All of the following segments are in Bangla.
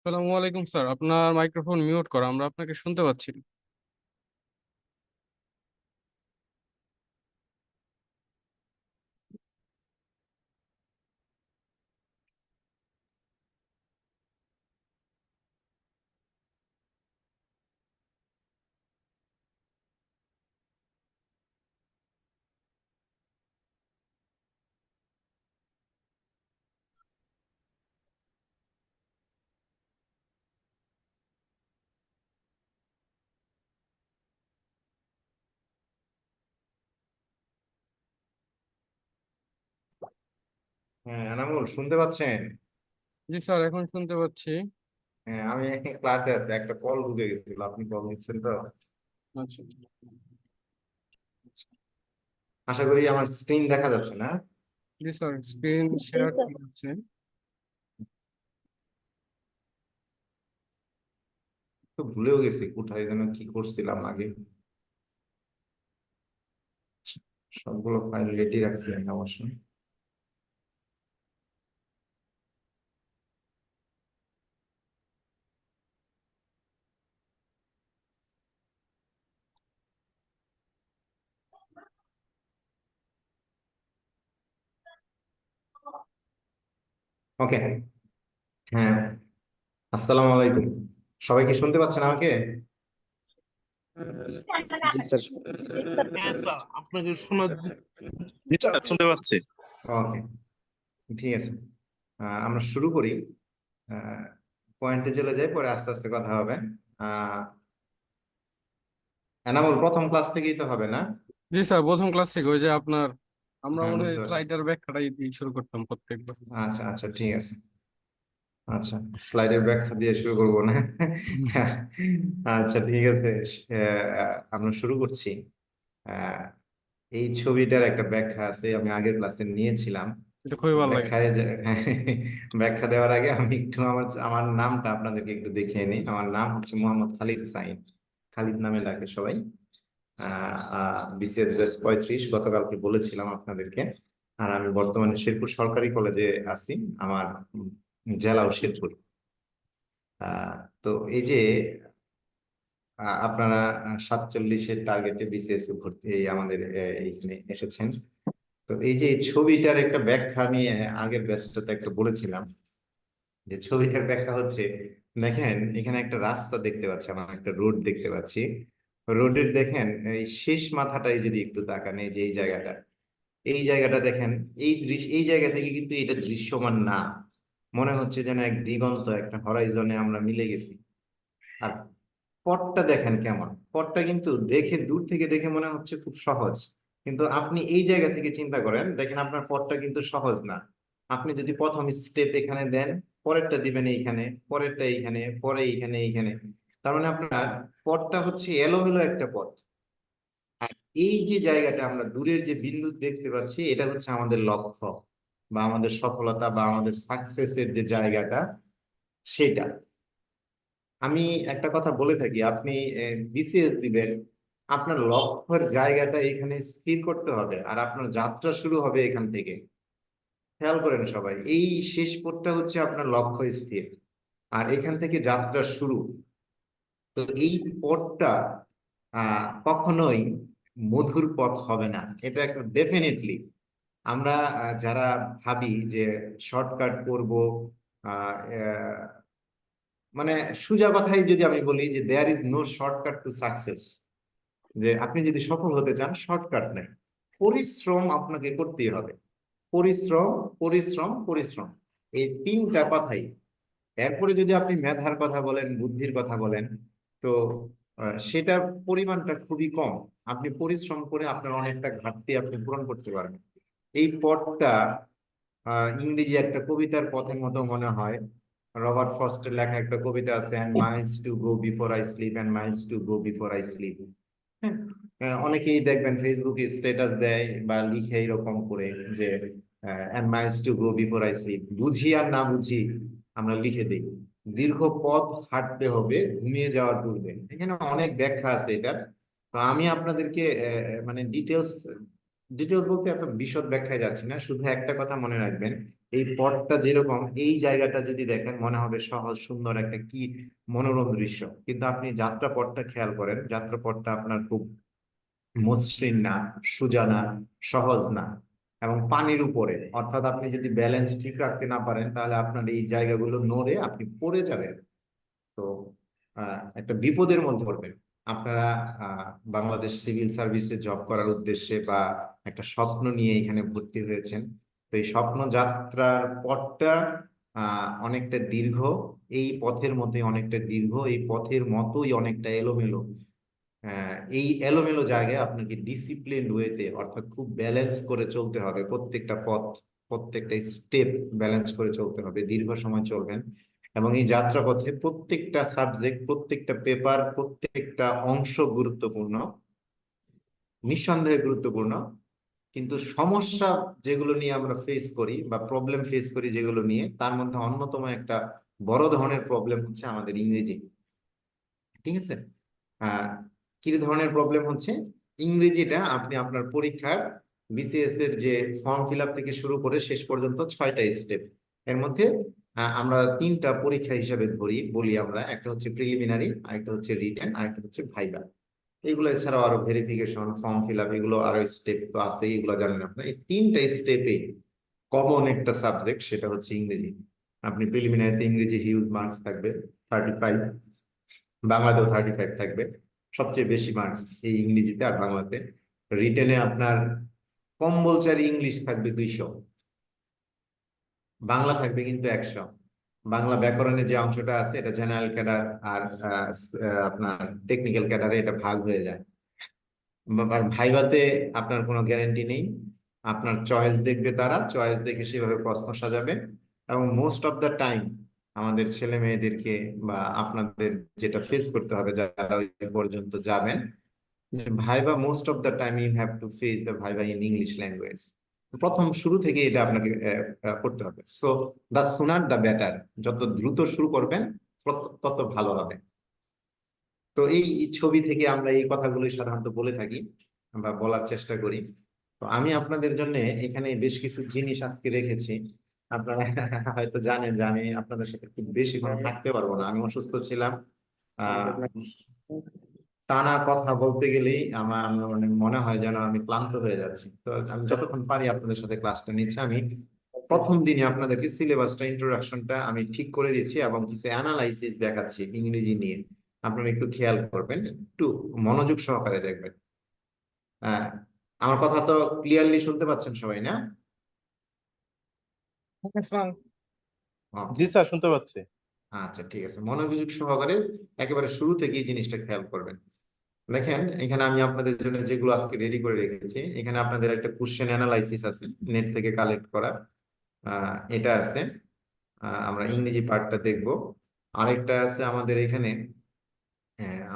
আসসালামু আলাইকুম স্যার, আপনার মাইক্রোফোন মিউট করা, আমরা আপনাকে শুনতে পাচ্ছি না। হ্যাঁ, এনামুল শুনতে পাচ্ছেন? জি স্যার, এখন শুনতে পাচ্ছি। হ্যাঁ, আমি ক্লাসে আছি, একটা কল ঢুকে গেছিল, আপনি কল নিচ্ছেন তো? আচ্ছা। আশা করি আমার স্ক্রিন দেখা যাচ্ছে না। জি স্যার, স্ক্রিন শেয়ার হচ্ছে। তো ভুলেও গেছি কোথায় যেন কি করছিলাম আগে। সবগুলো ফাইল রেডি রাখছি আমি অবশ্য। ওকে। হ্যাঁ, আসসালামু আলাইকুম। সবাই কি শুনতে পাচ্ছেন আমাকে? জি স্যার। হ্যাঁ স্যার, আপনাকে শোনা জি স্যার, শুনতে পাচ্ছি। ওকে, ঠিক আছে। আমরা শুরু করি। পয়েন্টে চলে যাই, পরে আস্তে আস্তে কথা হবে। আহ এনামুল প্রথম ক্লাস থেকেই তো হবে না? জি স্যার, প্রথম ক্লাস থেকে ওই যে আপনার আমরা হ্যাঁ, মনে হয় বুঝতে পারছি। স্লাইডার ব্যাখ্যাটাই দিয়ে শুরু করতাম প্রত্যেকবার। আচ্ছা আচ্ছা, ঠিক আছে। আচ্ছা, স্লাইডের ব্যাখ্যা দিয়ে শুরু করবো না? হুম, আচ্ছা, ঠিক আছে। আমরা শুরু করছি। আহ, এই ছবিটার একটা ব্যাখ্যা আছে, আমি আগের ক্লাসে নিয়েছিলাম। এটা খুবই ভালো লাগে। ব্যাখ্যায় ব্যাখ্যা দেওয়ার আগে আমি একটু আমার আমার নামটা আপনাদেরকে একটু দেখিয়ে নিই। আমার নাম হচ্ছে মোহাম্মদ খালিদ সাইন। খালিদ নামে ডাকে সবাই। বিসিএস ব্যাচ 35 গতকালকে বলেছিলাম আপনাদেরকে। আর আমি বর্তমানে শেরপুর সরকারি কলেজে আছি। আমার জেলাও শেরপুর। আহ, তো এই যে আপনারা 47-এর টার্গেটে বিসিএস ভর্তি আমাদের এইখানে এসেছেন। তো এই যে এই ছবিটার একটা ব্যাখ্যা আমি আগের ব্যাচটাতে একটা বলেছিলাম, যে ছবিটার ব্যাখ্যা হচ্ছে, দেখেন এখানে একটা রাস্তা দেখতে পাচ্ছি, আমরা একটা রোড দেখতে পাচ্ছি। রোডের দেখেন এই শেষ মাথাটাই যদি একটু তাকান, এই যে এই জায়গাটা দেখেন। এই জায়গা থেকে কিন্তু এটা দৃশ্যমান না। মনে হচ্ছে যেন এক দিগন্ত, একটা হরাইজনে আমরা মিলে গেছি। আর পথটা দেখেন কেমন, পথটা কিন্তু দেখে দূর থেকে দেখে মনে হচ্ছে খুব সহজ। কিন্তু আপনি এই জায়গা থেকে চিন্তা করেন, দেখেন আপনার পথটা কিন্তু সহজ না। আপনি যদি প্রথম স্টেপ এখানে দেন, পরেরটা দিবেন এইখানে, পরেরটা এইখানে, পরে এইখানে এইখানে, তার মানে আপনার পথটা হচ্ছে এলোমেলো একটা পথ। আর এই যে জায়গাটা আমরা দূরের যে বিন্দু দেখতে পাচ্ছি, এটা হচ্ছে আমাদের লক্ষ্য বা আমাদের সফলতা বা আমাদের সাকসেসের যে জায়গাটা, সেটা। আমি একটা কথা বলে থাকি, আপনি বিসিএস দিবেন, আপনার লক্ষ্যের জায়গাটা এখানে স্থির করতে হবে, আর আপনার যাত্রা শুরু হবে এখান থেকে। খেয়াল করেন সবাই, এই শেষ পথটা হচ্ছে আপনার লক্ষ্য স্থির, আর এখান থেকে যাত্রা শুরু। তো এই পথটা কখনোই মধুর পথ হবে না, এটা একটা ডেফিনেটলি। আমরা যারা ভাবি যে শর্টকাট করব, মানে সোজা কথাই যদি আমি বলি যে there is no shortcut to success, যে আপনি যদি সফল হতে চান শর্টকাট নেই, পরিশ্রম আপনাকে করতেই হবে। পরিশ্রম, পরিশ্রম, পরিশ্রম, এই তিনটা কথাই। এরপরে যদি আপনি মেধার কথা বলেন, বুদ্ধির কথা বলেন, তো সেটার পরিমাণটা খুবই কম। আপনি পরিশ্রম করে আপনার অনেকটা ঘাটতি আপনি পূরণ করতে পারবেন। এই পথটা ইংরেজি একটা কবিতার পথের মতো মনে হয়। রবার্ট ফ্রস্টের লেখা একটা কবিতা আছে, and Miles to go before I sleep, and Miles to go before I sleep. হ্যাঁ, অনেকেই দেখবেন ফেসবুকে স্ট্যাটাস দেয় বা লিখে এরকম করে, যে and Miles to go before I sleep, বুঝি আর না বুঝি আমরা লিখে দিই, দীর্ঘ পথ হাঁটতে হবে ঘুমিয়ে যাওয়ার পূর্বে। এখানে অনেক ব্যাখ্যা আছে এটার। তো আমি আপনাদেরকে মানে ডিটেলস ডিটেলস বলতে এত বিশদ ব্যাখ্যায় যাচ্ছি না, শুধু একটা কথা মনে রাখবেন, এই পথটা যেরকম, এই জায়গাটা যদি দেখেন মনে হবে সহজ সুন্দর একটা কি মনোরম দৃশ্য, কিন্তু আপনি যাত্রাপথটা খেয়াল করেন, যাত্রাপথটা আপনার খুব মসৃণ না, সোজা না, সহজ না, এবং পানির উপরে, অর্থাৎ আপনি যদি ব্যালেন্স ঠিক রাখতে না পারেন তাহলে আপনার এই জায়গাগুলো নড়ে আপনি পড়ে যাবেন। তো একটা বিপদের মধ্যে পড়বেন আপনারা। বাংলাদেশ সিভিল সার্ভিসে জব করার উদ্দেশ্যে বা একটা স্বপ্ন নিয়ে এখানে ভর্তি হয়েছেন। তো এই স্বপ্ন যাত্রার পথটা অনেকটা দীর্ঘ, এই পথের মধ্যে অনেকটা দীর্ঘ, এই পথের মতোই অনেকটা এলোমেলো। এই এলোমেলো জায়গায় আপনাকে ডিসিপ্লিন ওয়েতে, অর্থাৎ খুব ব্যালেন্স করে চলতে হবে প্রত্যেকটা পথ, প্রত্যেকটা স্টেপ ব্যালেন্স করে চলতে হবে, দীর্ঘ সময় চলবেন। এবং এই যাত্রাপথে প্রত্যেকটা সাবজেক্ট, প্রত্যেকটা পেপার, প্রত্যেকটা অংশ গুরুত্বপূর্ণ, নিঃসন্দেহে গুরুত্বপূর্ণ। কিন্তু সমস্যা যেগুলো নিয়ে আমরা ফেস করি বা প্রবলেম ফেস করি যেগুলো নিয়ে, তার মধ্যে অন্যতম একটা বড় ধরনের প্রবলেম হচ্ছে আমাদের ইংরেজি। ঠিক আছে? আহ কি ধরনের প্রবলেম হচ্ছে? ইংরেজিটা আপনি আপনার পরীক্ষার বিসিএস এর যে ফর্ম ফিল আপ থেকে শুরু করে শেষ পর্যন্ত 6টা স্টেপ, এর মধ্যে আমরা 3টা পরীক্ষা হিসাবে বলি আমরা। একটা হচ্ছে প্রিলিমিনারি, আরেকটা হচ্ছে রিটেন, আরেকটা হচ্ছে ভাইবা। এগুলো এছাড়াও আরো ভেরিফিকেশন, ফর্ম ফিল আপ, এগুলো আরো স্টেপ তো আছে, এগুলো জানেন আপনার। এই 3টা স্টেপে কমন একটা সাবজেক্ট, সেটা হচ্ছে ইংরেজি। আপনি প্রিলিমিনারিতে ইংরেজি হিউজ মার্কস থাকবে 35, বাংলাতেও 35 থাকবে, সবচেয়ে বেশি মার্কস এই ইংরেজিতে আর বাংলাতে। রিটেনে আপনার কম্পালসারি ইংলিশ থাকবে 200, বাংলা থাকবে কিন্তু 100। বাংলা ব্যাকরণের যে অংশটা আছে এটা জেনারেল ক্যাডার আর আপনার টেকনিক্যাল ক্যাডারে এটা ভাগ হয়ে যায়। আর ভাইভাতে আপনার কোনো গ্যারান্টি নেই, আপনার চয়েস দেখবে, তারা চয়েস দেখে সেভাবে প্রশ্ন সাজাবে। এবং মোস্ট অফ দ্য টাইম আমাদের ছেলে মেয়েদেরকে বা আপনাদের যেটা ফেস করতে হবে যারা ওই পর্যন্ত যাবেন, viva most of the time you have to face the viva in English language. প্রথম শুরু থেকে এটা আপনাকে করতে হবে। So the sooner the better, যত দ্রুত শুরু করবেন তত ভালো হবে। তো এই ছবি থেকে আমরা এই কথাগুলোই সাধারণত বলে থাকি বা বলার চেষ্টা করি। তো আমি আপনাদের জন্য এখানে বেশ কিছু জিনিস আজকে রেখেছি। আপনারা হয়তো জানেন যে আমি আপনাদের সাথে খুব বেশিক্ষণ থাকতে পারবো না, আমি অসুস্থ ছিলাম। আহ টানা কথা বলতে গেলেই আমার মানে মনে হয় যেন আমি ক্লান্ত হয়ে যাচ্ছি। তো আমি যতক্ষণ পারি আপনাদের সাথে ক্লাসটা নিচ্ছি। আমি প্রথম দিনে আপনাদেরকে সিলেবাসটা, ইন্ট্রোডাকশনটা আমি ঠিক করে দিচ্ছি এবং কিছু অ্যানালাইসিস দেখাচ্ছি ইংরেজি নিয়ে। আপনারা একটু খেয়াল করবেন, একটু মনোযোগ সহকারে দেখবেন। হ্যাঁ, আমার কথা তো ক্লিয়ারলি শুনতে পাচ্ছেন সবাই, না? জি Okay. স্যার, শুনতে পাচ্ছি। আচ্ছা, ঠিক আছে, মনোযোগ সহকারে একেবারে শুরু থেকে এই জিনিসটা খেয়াল করবেন। দেখেন, এখানে আমি আপনাদের জন্য যেগুলো আজকে রেডি করে রেখেছি, এখানে আপনাদের একটা কোশ্চেন অ্যানালাইসিস আছে নেট থেকে কালেক্ট করা, এটা আছে। আমরা ইংরেজি পার্টটা দেখব। আরেকটা আছে আমাদের এখানে,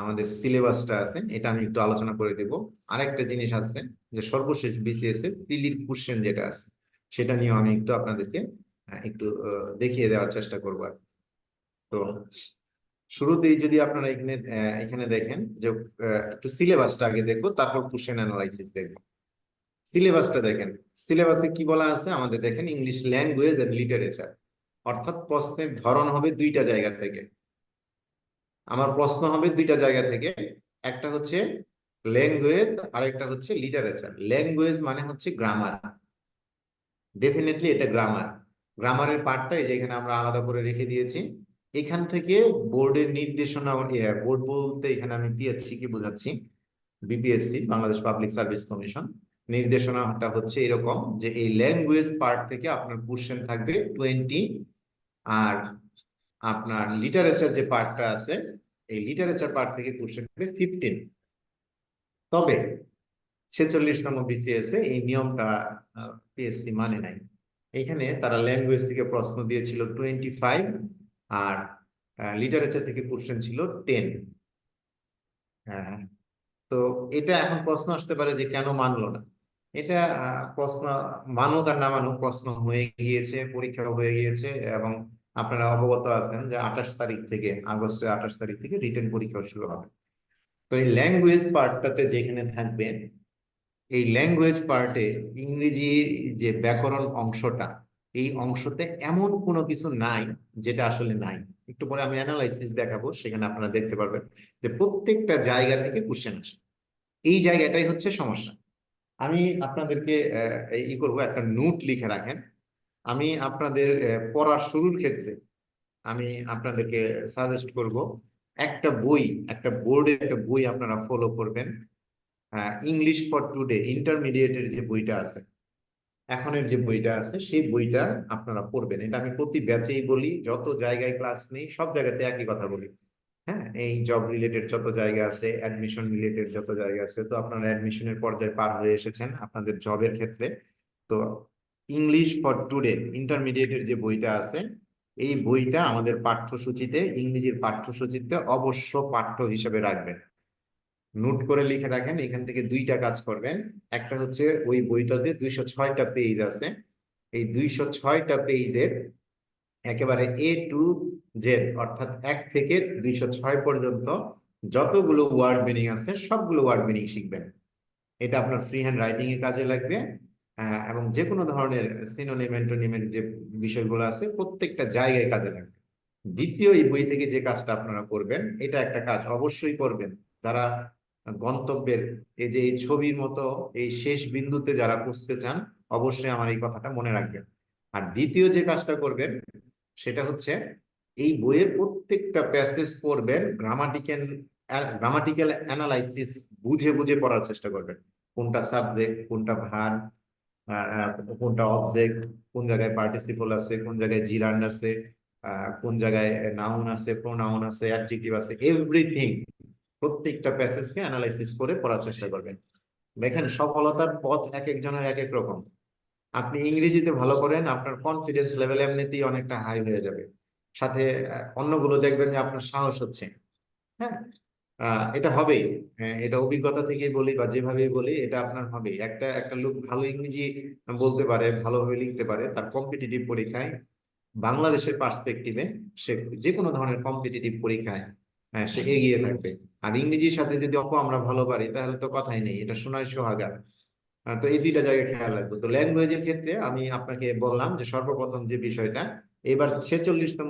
আমাদের সিলেবাসটা আছে, এটা আমি একটু আলোচনা করে দেব। আরেকটা জিনিস আছে যে সর্বশেষ বিসিএস এর প্রিলির কোশ্চেন যেটা আছে, সেটা নিয়েও আমি একটু আপনাদেরকে একটু দেখিয়ে দেওয়ার চেষ্টা করবো আর কি। তো শুরুতেই যদি আপনারা এখানে এখানে দেখেন যে একটু সিলেবাসটা আগে দেখবো, তারপর কোশ্চেন অ্যানালাইসিস দেখবো। সিলেবাসটা দেখেন, সিলেবাসে কি বলা আছে আমাদের, দেখেন ইংলিশ ল্যাঙ্গুয়েজ এন্ড লিটারেচার, অর্থাৎ প্রশ্নের ধরন হবে 2টা জায়গা থেকে। আমার প্রশ্ন হবে 2টা জায়গা থেকে, একটা হচ্ছে ল্যাঙ্গুয়েজ, আরেকটা হচ্ছে লিটারেচার। ল্যাঙ্গুয়েজ মানে হচ্ছে গ্রামার, ডেফিনেটলি এটা গ্রামার। গ্রামারের পার্টটা এই যে এখানে আমরা আলাদা করে রেখে দিয়েছি। এখান থেকে বোর্ডের নির্দেশনা, বোর্ড বলতে এখানে আমি পিএসসি কি বোঝাচ্ছি, BPSC, Bangladesh public service commission. নির্দেশনাটা হচ্ছে এরকম যে এই ল্যাঙ্গুয়েজ পার্ট থেকে আপনার কোশ্চেন থাকবে 20, আর আপনার লিটারেচার যে পার্টটা আছে, এই লিটারেচার পার্ট থেকে কোশ্চেন থাকবে 15। তবে 46তম বিসিএস এ এই নিয়মটা পিএসসি মানে নাই। এখানে তারা ল্যাঙ্গুয়েজ থেকে প্রশ্ন দিয়েছিল 25, আর লিটারেচার থেকে কোশ্চেন ছিল 10। হ্যাঁ, তো এটা এখন প্রশ্ন আসতে পারে যে কেন মানলো না। এটা প্রশ্ন মানুক আর না মানুক, প্রশ্ন হয়ে গিয়েছে, পরীক্ষা হয়ে গিয়েছে, এবং আপনারা অবগত আছেন যে 28 তারিখ থেকে, আগস্টের 28 তারিখ থেকে রিটেন পরীক্ষা শুরু হবে। তো এই ল্যাঙ্গুয়েজ পার্টটাতে যেখানে থাকবে, এই ল্যাঙ্গুয়েজ পার্টে ইংরেজি যে ব্যাকরণ অংশটা, এই অংশতে এমন কোনো কিছু নাই যেটা আসলে নাই। একটু পরে আমি অ্যানালাইসিস দেখাবো, সেখানে আপনারা দেখতে পারবেন যে প্রত্যেকটা জায়গা থেকে কোশ্চেন আসে। এই জায়গাটাই হচ্ছে সমস্যা। আমি আপনাদেরকে ই করবো, একটা নোট লিখে রাখেন। আমি আপনাদের পড়া শুরুর ক্ষেত্রে আমি আপনাদেরকে সাজেস্ট করব একটা বই, একটা বোর্ডে একটা বই আপনারা ফলো করবেন। ইংলিশ ফর টুডে ইন্টারমিডিয়েটের যে বইটা আছে, এখনের যে বইটা আছে, সেই বইটা আপনারা পড়বেন। এটা আমি প্রতি ব্যাচেই বলি, যত জায়গায় ক্লাস নেই সব জায়গাতে একই কথা বলি। হ্যাঁ, এই জব রিলেটেড যত জায়গা আছে, অ্যাডমিশন রিলেটেড যত জায়গা আছে, তো আপনারা অ্যাডমিশনের পর্যায়ে পার হয়ে এসেছেন আপনাদের জবের ক্ষেত্রে। তো ইংলিশ ফর টুডে ইন্টারমিডিয়েটের যে বইটা আছে, এই বইটা আমাদের পাঠ্যসূচিতে, ইংরেজির পাঠ্যসূচিতে অবশ্য পাঠ্য হিসেবে রাখবেন। নোট করে লিখে রাখেন। এখান থেকে দুইটা কাজ করবেন। একটা হচ্ছে ওই বইটাতে 206টা পেজ আছে, এই 206টা পেজের একেবারে A to Z, অর্থাৎ 1 থেকে 206 পর্যন্ত যতগুলো ওয়ার্ড মিনিং আছে সবগুলো ওয়ার্ড মিনিং শিখবেন। এটা আপনার ফ্রি হ্যান্ড রাইটিং এ কাজে লাগবে। এবং যে কোনো ধরনের সিনোনিম অ্যান্টোনিমের যে বিষয়গুলো আছে প্রত্যেকটা জায়গায় কাজে লাগবে। দ্বিতীয়, এই বই থেকে যে কাজটা আপনারা করবেন, এটা একটা কাজ অবশ্যই করবেন যারা গন্তব্যের, এই যে এই ছবির মতো এই শেষ বিন্দুতে যারা পৌঁছতে চান, অবশ্যই আমার এই কথাটা মনে রাখবেন। আর দ্বিতীয় যে কাজটা করবেন সেটা হচ্ছে এই বইয়ের প্রত্যেকটা প্যাসেজ পড়বেন, গ্রামাটিক্যাল অ্যানালাইসিস বুঝে বুঝে পড়ার চেষ্টা করবেন। কোনটা সাবজেক্ট, কোনটা ভার্ব, কোনটা অবজেক্ট, কোন জায়গায় পার্টিসিপল আছে, কোন জায়গায় জিরান্ড আছে, কোন জায়গায় নাউন আছে, প্রোনাউন আছে, অ্যাডজেক্টিভ আছে, এভরিথিং প্রত্যেকটা প্যাসেজকে অ্যানালাইসিস করে পড়ার চেষ্টা করবেন। দেখেন, সফলতার পথ এক একজনের এক এক রকম। আপনি ইংরেজিতে ভালো করেন, আপনার কনফিডেন্স লেভেল এমনিতেই অনেকটা হাই হয়ে যাবে। সাথে অন্যগুলো দেখবেন যে আপনার সাহস হচ্ছে। হ্যাঁ, এটা হবেই। এটা অভিজ্ঞতা থেকেই বলি বা যেভাবেই বলি, এটা আপনার হবেই। একটা একটা লোক ভালো ইংরেজি বলতে পারে, ভালোভাবে লিখতে পারে, তার কম্পিটিটিভ পরীক্ষায় বাংলাদেশের পার্সপেক্টিভে সে যে কোনো ধরনের কম্পিটিটিভ পরীক্ষায় সে এগিয়ে থাকবে। আর ইংরেজির সাথে যদি আমরা ভালো পারি তাহলে তো কথাই নেই, এটা সোনায় সোহাগা। তো এই দুইটা জায়গায় খেয়াল রাখবো। তো ল্যাঙ্গুয়েজের ক্ষেত্রে আমি আপনাকে বললাম যে সর্বপ্রথম যে বিষয়টা, এবার 46তম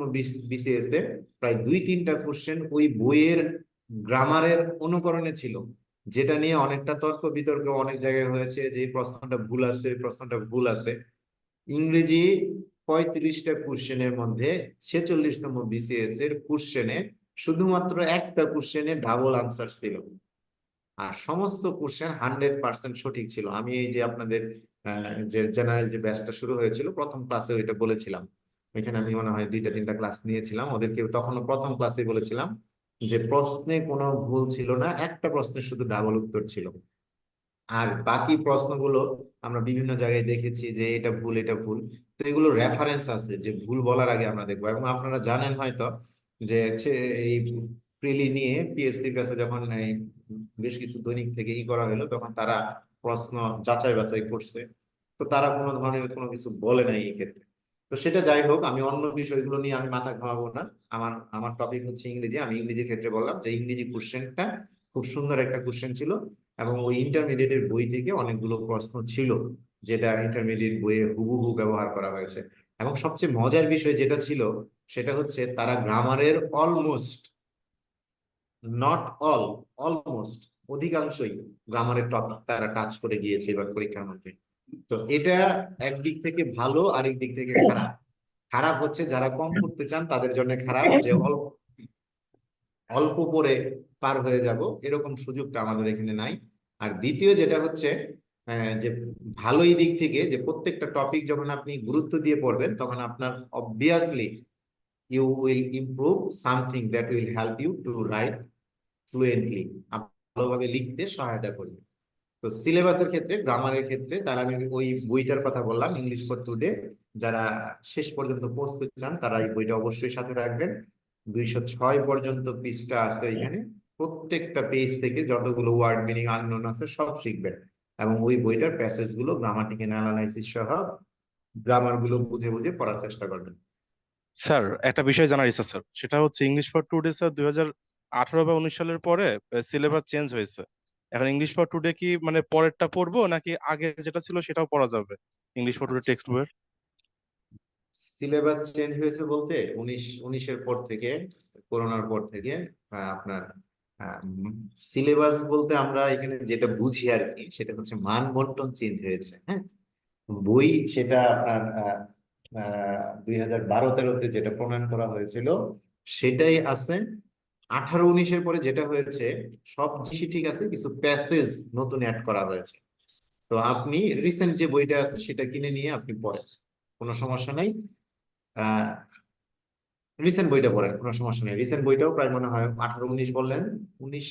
বিসিএস এ প্রায় 2-3টা কোশ্চেন ওই বইয়ের গ্রামারের অনুকরণে ছিল, যেটা নিয়ে অনেকটা তর্ক বিতর্ক অনেক জায়গায় হয়েছে যে এই প্রশ্নটা ভুল আছে, এই প্রশ্নটা ভুল আছে। ইংরেজি 35টা কোশ্চেনের মধ্যে 46তম বিসিএস এর কোশ্চেনে শুধুমাত্র একটা কোশ্চেনে ডাবল আনসার ছিল, আর সমস্ত কোশ্চেন 100% সঠিক ছিল। আমি এই যে আপনাদের যে জেনারেল যে ব্যাচটা শুরু হয়েছিল প্রথম ক্লাসে ওইটা বলেছিলাম। এখানে আমি মনে হয় 2-3টা ক্লাস নিয়েছিলাম ওদেরকে, তখনও প্রথম ক্লাসে বলেছিলাম যে প্রশ্নে কোনো ভুল ছিল না, একটা প্রশ্নের শুধু ডাবল উত্তর ছিল। আর বাকি প্রশ্নগুলো আমরা বিভিন্ন জায়গায় দেখেছি যে এটা ভুল, এটা ভুল। তো এগুলো রেফারেন্স আছে যে ভুল বলার আগে আমরা দেখবো। এবং আপনারা জানেন হয়তো যে এই প্রিলি নিয়ে পিএসসির কাছে যখন এই বেশ কিছু দৈনিক থেকে করা হলো, তখন তারা প্রশ্ন যাচাই বাছাই করছে। তো তারা কোনো ধরনের কোনো কিছু বলে নাই এই ক্ষেত্রে। তো সেটা যাই হোক, আমি অন্য বিষয়গুলো নিয়ে আমি মাথা ঘামাবো না। আমার আমার টপিক হচ্ছে ইংরেজি। আমি ইংরেজির ক্ষেত্রে বললাম যে ইংরেজি কোশ্চেনটা খুব সুন্দর একটা কোশ্চেন ছিল, এবং ওই ইন্টারমিডিয়েটের বই থেকে অনেকগুলো প্রশ্ন ছিল যেটা ইন্টারমিডিয়েট বইয়ে হুবহু ব্যবহার করা হয়েছে। এবং সবচেয়ে মজার বিষয় যেটা ছিল সেটা হচ্ছে তারা গ্রামারের অলমোস্ট, নট অল, অলমোস্ট অধিকাংশই গ্রামারের টপিক তারা টাচ করে গিয়েছে এবার পরীক্ষার মধ্যে। তো এটা একদিক থেকে ভালো, আরেক দিক থেকে খারাপ। খারাপ হচ্ছে যারা কম পড়তে চান তাদের জন্য খারাপ, যে অল্প অল্প পড়ে পার হয়ে যাব এরকম সুযোগটা আমাদের এখানে নাই। আর দ্বিতীয় যেটা হচ্ছে যে ভালোই দিক থেকে, যে প্রত্যেকটা টপিক যখন আপনি গুরুত্ব দিয়ে পড়বেন তখন আপনার obviously you will improve something that will help you to write fluently, ভালোভাবে লিখতে সহায়তা করবে। তো সিলেবাসের ক্ষেত্রে, গ্রামারের ক্ষেত্রে, তাহলে আমি ওই বইটার কথা বললাম ইংলিশ ফর টুডে, যারা শেষ পর্যন্ত পৌঁছতে চান তারা এই বইটা অবশ্যই সাথে রাখবেন। 206 পর্যন্ত পৃষ্ঠা আছে এখানে, প্রত্যেকটা পেজ থেকে যতগুলো ওয়ার্ড মিনিং আননোন আছে সব শিখবেন। এবং ওই বইটার প্যাসেজ গুলো গ্রামাটিক্যাল অ্যানালাইসিস সহ গ্রামার গুলো বুঝে বুঝে পড়ার চেষ্টা করবেন। স্যার একটা বিষয় জানার ইচ্ছা স্যার, সেটা হচ্ছে ইংলিশ ফর টুডে স্যার 2018 বা 19 সালের পরে সিলেবাস চেঞ্জ হয়েছে। এখন ইংলিশ ফর টুডে কি মানে পরেরটা পড়বো নাকি আগে যেটা ছিল সেটাও পড়া যাবে ইংলিশ ফর টুডে আচ্ছা, টেক্সট বইয়ের? সিলেবাস চেঞ্জ হয়েছে বলতে 19-এর পর থেকে, করোনার পর থেকে আপনার সিলেবাস বলতে আমরা এখানে যেটা বুঝি আর কি, সেটা হচ্ছে মান বন্টন চেঞ্জ হয়েছে। হ্যাঁ, বই সেটা আপনার 2012-13-তে যেটা প্রণয়ন করা হয়েছিল সেটাই আছে। 18-19-এর পরে যেটা হয়েছে সব জিনিসই ঠিক আছে, কিছু প্যাসেজ নতুন অ্যাড করা হয়েছে। তো আপনি রিসেন্ট যে বইটা আছে সেটা কিনে নিয়ে আপনি পড়েন, কোনো সমস্যা নাই। রিসেন্ট বইটা পড়েন, কোনো সমস্যা নেই। রিসেন্ট বইটাও প্রায় মনে হয় 18-19 বললেন,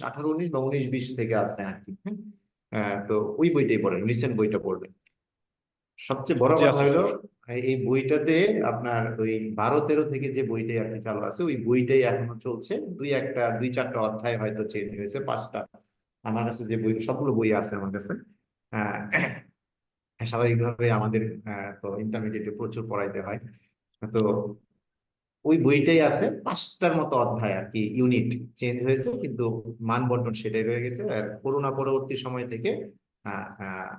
18-19 বা 19-20 থেকে আছে আর কি। হ্যাঁ, তো ওই বইটাই পড়েন, রিসেন্ট বইটা পড়বেন। সবচেয়ে বড় জি কথা আচ্ছা হলো স্যার। এই বইটাতে আপনার ওই 12-13 থেকে যে বইটাই আর কি চালু আছে, ওই বইটাই এখনো চলছে। 2-4টা অধ্যায় হয়তো চেঞ্জ হয়েছে, 5টা। আমার কাছে যে বই, সবগুলো বই আছে আমার কাছে। স্বাভাবিকভাবে আমাদের তো ইন্টারমিডিয়েটে প্রচুর পড়াইতে হয়। তো ওই বইটাই আছে, 5টার মতো অধ্যায় আর কি, ইউনিট চেঞ্জ হয়েছে, কিন্তু মান বন্টন সেটাই রয়ে গেছে। আর করোনা পরবর্তী সময় থেকে আহ, আহ,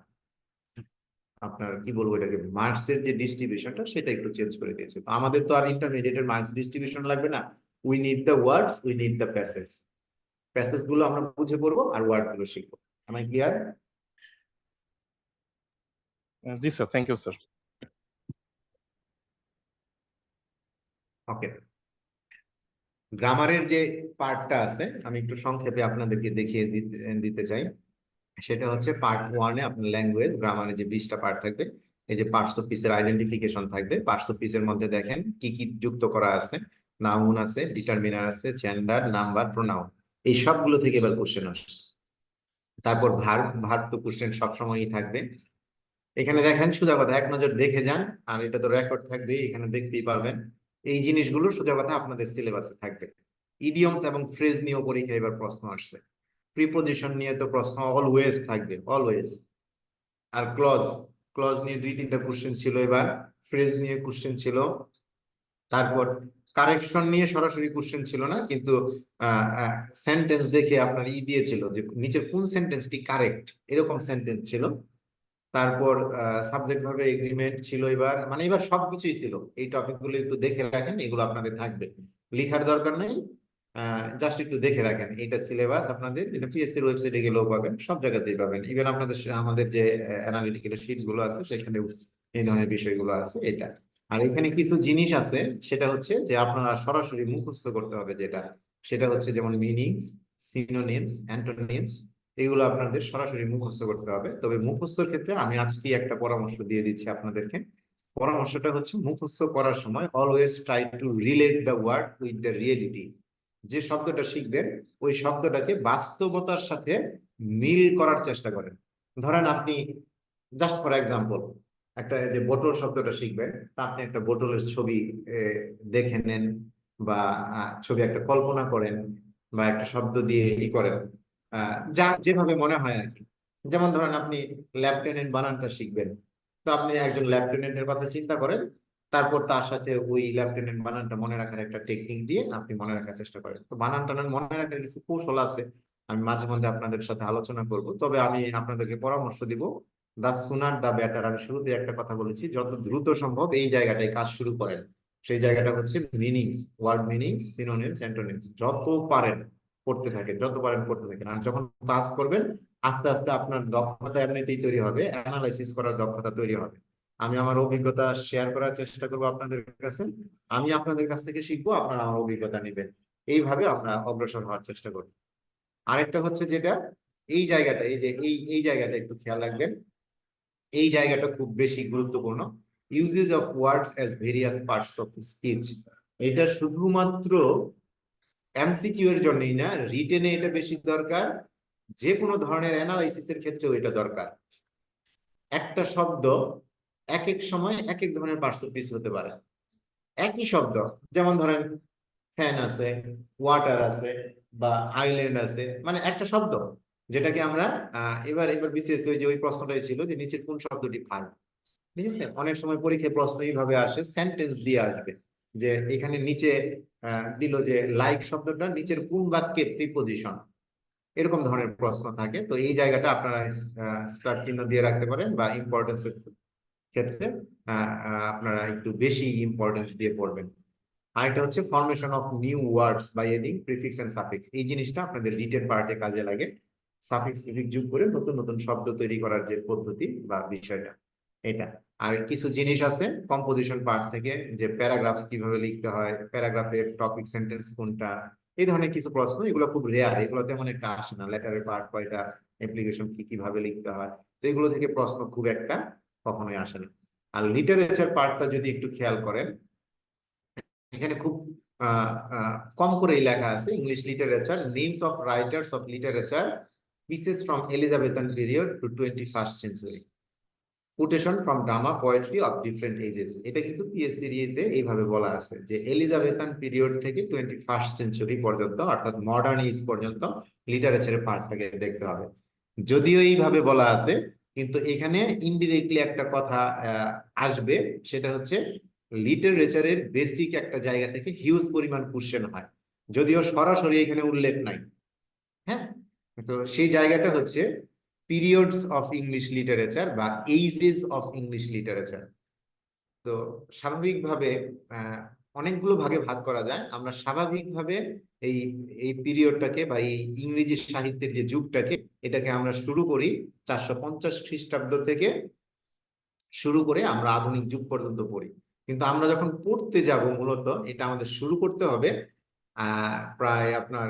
আপনার কি বলবো এটাকে, মার্কসের যে ডিস্ট্রিবিউশনটা সেটা একটু চেঞ্জ করে দিয়েছে। তো আমাদের তো আর ইন্টারমিডিয়েটের মার্কস ডিস্ট্রিবিউশন লাগবে না। We need the words, we need the passage. Passage গুলো আমরা বুঝে পড়বো আর ওয়ার্ড গুলো শিখবো। আমি ক্লিয়ার? জি sir, thank you sir. Okay, গ্রামারের যে পার্টটা আছে আমি একটু সংক্ষেপে আপনাদেরকে দেখিয়ে দিতে চাই। সেটা হচ্ছে পার্ট 1-এ আপনার ল্যাঙ্গুয়েজ গ্রামারে যে 20টা পার্ট থাকবে। এই যে পার্টস অফ স্পিচের আইডেন্টিফিকেশন থাকবে, পার্টস অফ স্পিচের মধ্যে দেখেন কি কি যুক্ত করা আছে। নাউন আছে, ডিটারমিনার আছে, জেন্ডার, নাম্বার, প্রোনাউন, এই সবগুলো থেকে এবার কোশ্চেন আসছে। তারপর ভার্ব, ভার্ব তো কোশ্চেন সবসময়ই থাকবে। এখানে দেখেন, সোজা কথা এক নজর দেখে যান, আর এটা তো রেকর্ড থাকবে, এখানে দেখতেই পারবেন। এই জিনিসগুলো সোজা কথা আপনাদের সিলেবাসে থাকবে। ইডিয়মস এবং ফ্রেজ নিয়েও পরীক্ষায় এবার প্রশ্ন আসছে। প্রিপোজিশন নিয়ে তো প্রশ্ন অলওয়েজ থাকবে, অলওয়েজ। আর ক্লজ, ক্লজ নিয়ে 2-3টা কোশ্চেন ছিল এবার। ফ্রেজ নিয়ে কোশ্চেন ছিল। তারপর কারেকশন নিয়ে সরাসরি কোশ্চেন ছিল না, কিন্তু সেন্টেন্স দেখে আপনার দিয়েছিল যে নিচের কোন সেন্টেন্সটি কারেক্ট, এরকম সেন্টেন্স ছিল। তারপর সাবজেক্ট ভার্বের এগ্রিমেন্ট ছিল এবার, মানে এবার সবকিছুই ছিল। এই টপিকগুলো একটু দেখে রাখেন, এগুলো আপনাদের থাকবে, লিখার দরকার নেই। জাস্ট একটু দেখে রাখেন, এটা সিলেবাস আপনাদের, এটা পিএসসির ওয়েবসাইটে গেলেও পাবেন, সব জায়গাতেই পাবেন। ইভেন আপনাদের আমাদের যে অ্যানালিটিক্যাল শিট গুলো আছে সেখানেও এই ধরনের বিষয়গুলো আছে। এটা আর এখানে কিছু জিনিস আছে, সেটা হচ্ছে যে আপনারা সরাসরি মুখস্থ করতে হবে। যেটা সেটা হচ্ছে যেমন মিনিংস, সিনোনিমস, অ্যান্টোনিমস, এগুলো আপনাদের সরাসরি মুখস্থ করতে হবে। তবে মুখস্থর ক্ষেত্রে আমি আজকে একটা পরামর্শ দিয়ে দিচ্ছি আপনাদেরকে। পরামর্শটা হচ্ছে, মুখস্থ করার সময় always try to relate the word with the reality. যে শব্দটা শিখবেন ওই শব্দটাকে বাস্তবতার সাথে মিল করার চেষ্টা করেন। ধরেন আপনি, জাস্ট ফর এক্সাম্পল, একটা যে বোতল শব্দটা শিখবেন, তা আপনি একটা বোতলের ছবি দেখে নেন, বা ছবি একটা কল্পনা করেন, বা একটা শব্দ দিয়ে করেন, যা যেভাবে মনে হয় আর কি। যেমন ধরেন আপনি লেফটেন্যান্ট বানানটা শিখবেন, তো আপনি একজন লেফটেন্যান্টের কথা চিন্তা করেন, তারপর তার সাথে ওই লেফটেন্যান্ট বানানটা মনে রাখার একটা টেকনিক দিয়ে আপনি মনে রাখার চেষ্টা করেন। তো বানান টানান মনে রাখার কিছু কৌশল আছে, আমি মাঝে মধ্যে আপনাদের সাথে আলোচনা করব। তবে আমি আপনাদেরকে পরামর্শ দিব, দা সুনার দা ব্যাটার। আমি শুরুতে একটা কথা বলেছি, যত দ্রুত সম্ভব এই জায়গাটায় কাজ শুরু করেন। সেই জায়গাটা হচ্ছে meanings, word meanings, synonyms, antonyms, যত পারেন পড়তে থাকেন, যত পারেন পড়তে থাকেন। আর যখন ক্লাস করবেন আস্তে আস্তে আপনার দক্ষতা এমনিতেই তৈরি হবে, অ্যানালাইসিস করার দক্ষতা তৈরি হবে। আমি আমার অভিজ্ঞতা শেয়ার করার চেষ্টা করবো আপনাদের কাছে, আমি আপনাদের কাছ থেকে শিখবো, আপনারা আমার অভিজ্ঞতা নেবেন। এইভাবে আমরা অগ্রসর হওয়ার চেষ্টা করি। আরেকটা হচ্ছে যেটা, এই জায়গাটা, এই যে এই জায়গাটা একটু খেয়াল রাখবেন। এই জায়গাটা খুব বেশি গুরুত্বপূর্ণ। Uses of words as various parts of speech. এটা শুধুমাত্র এমসিকিউ এর জন্যই না, রিটেনে এটা বেশি দরকার। যে কোনো ধরনের অ্যানালাইসিসের ক্ষেত্রেও এটা দরকার। একটা শব্দ এক এক সময় এক এক ধরনের পার্টস অফ স্পিচ হতে পারে। একই শব্দ, যেমন ধরেন ফ্যান আছে, ওয়াটার আছে, বা আইল্যান্ড আছে, মানে একটা শব্দ যেটাকে আমরা এবার এবার বিসিএস যে ওই প্রশ্নটাই ছিল যে নিচের কোন শব্দটি ভার্ব। ঠিক আছে, অনেক সময় পরীক্ষায় প্রশ্ন এইভাবে আসে, সেন্টেন্স দিয়ে আসবে, যে এখানে নিচে দিল যে লাইক শব্দটা নিচের কোন বাক্যে প্রিপোজিশন, এরকম ধরনের প্রশ্ন থাকে। তো এই জায়গাটা আপনারা স্টার চিহ্ন দিয়ে রাখতে পারেন, বা ইম্পর্টেন্স ক্ষেত্রে আপনারা একটু বেশি ইম্পর্টেন্স দিয়ে পড়বেন। আরেকটা হচ্ছে formation of new words by adding prefix and suffix. এই জিনিসটা আপনাদের রিটেন পার্টে কাজে লাগে। সাফিক্স প্রিফিক্স যোগ করে নতুন নতুন শব্দ তৈরি করার যে পদ্ধতি বা বিষয়টা এটা। আর কিছু জিনিস আছে কম্পোজিশন পার্ট থেকে, যে প্যারাগ্রাফ কিভাবে লিখতে হয়, প্যারাগ্রাফের টপিক সেন্টেন্স কোনটা, এই ধরনের কিছু প্রশ্ন। এগুলো খুব রেয়ার, এগুলো তেমন একটা আসে না। লেটারের পার্ট কয়টা, অ্যাপ্লিকেশন কি কিভাবে লিখতে হয়, তো এগুলো থেকে প্রশ্ন খুব একটা কখনোই আসে না। আর লিটারেচার পার্টটা যদি একটু খেয়াল করেন, এখানে খুব কম করেই লেখা আছে English literature, names of writers of literature pieces from Elizabethan period to 21st century, quotation from drama poetry of different ages. এটা কিন্তু পিএসসি তে এইভাবে বলা আছে যে এলিজাবেথান পিরিয়ড থেকে 21st সেঞ্চুরি পর্যন্ত, অর্থাৎ মডার্ন এজ পর্যন্ত লিটারেচারের পার্টটাকে দেখতে হবে। যদিও এইভাবে বলা আছে, কিন্তু এখানে ইনডিরেক্টলি একটা কথা আসবে, সেটা হচ্ছে লিটারেচারের বেসিক একটা জায়গা থেকে হিউজ পরিমাণ কোশ্চেন হয়, যদিও সরাসরি এখানে উল্লেখ নাই। হ্যাঁ, তো সেই জায়গাটা হচ্ছে পিরিয়ডস অফ ইংলিশ লিটারেচার বা এইজেস অফ ইংলিশ লিটারেচার। তো স্বাভাবিকভাবে অনেকগুলো ভাগে ভাগ করা যায়। আমরা স্বাভাবিকভাবে এই এই পিরিয়ডটাকে বা এই ইংরেজি সাহিত্যের যে যুগটাকে, এটাকে আমরা শুরু করি 450 খ্রিস্টাব্দ থেকে শুরু করে আমরা আধুনিক যুগ পর্যন্ত পড়ি। কিন্তু আমরা যখন পড়তে যাব, মূলত এটা আমাদের শুরু করতে হবে প্রায় আপনার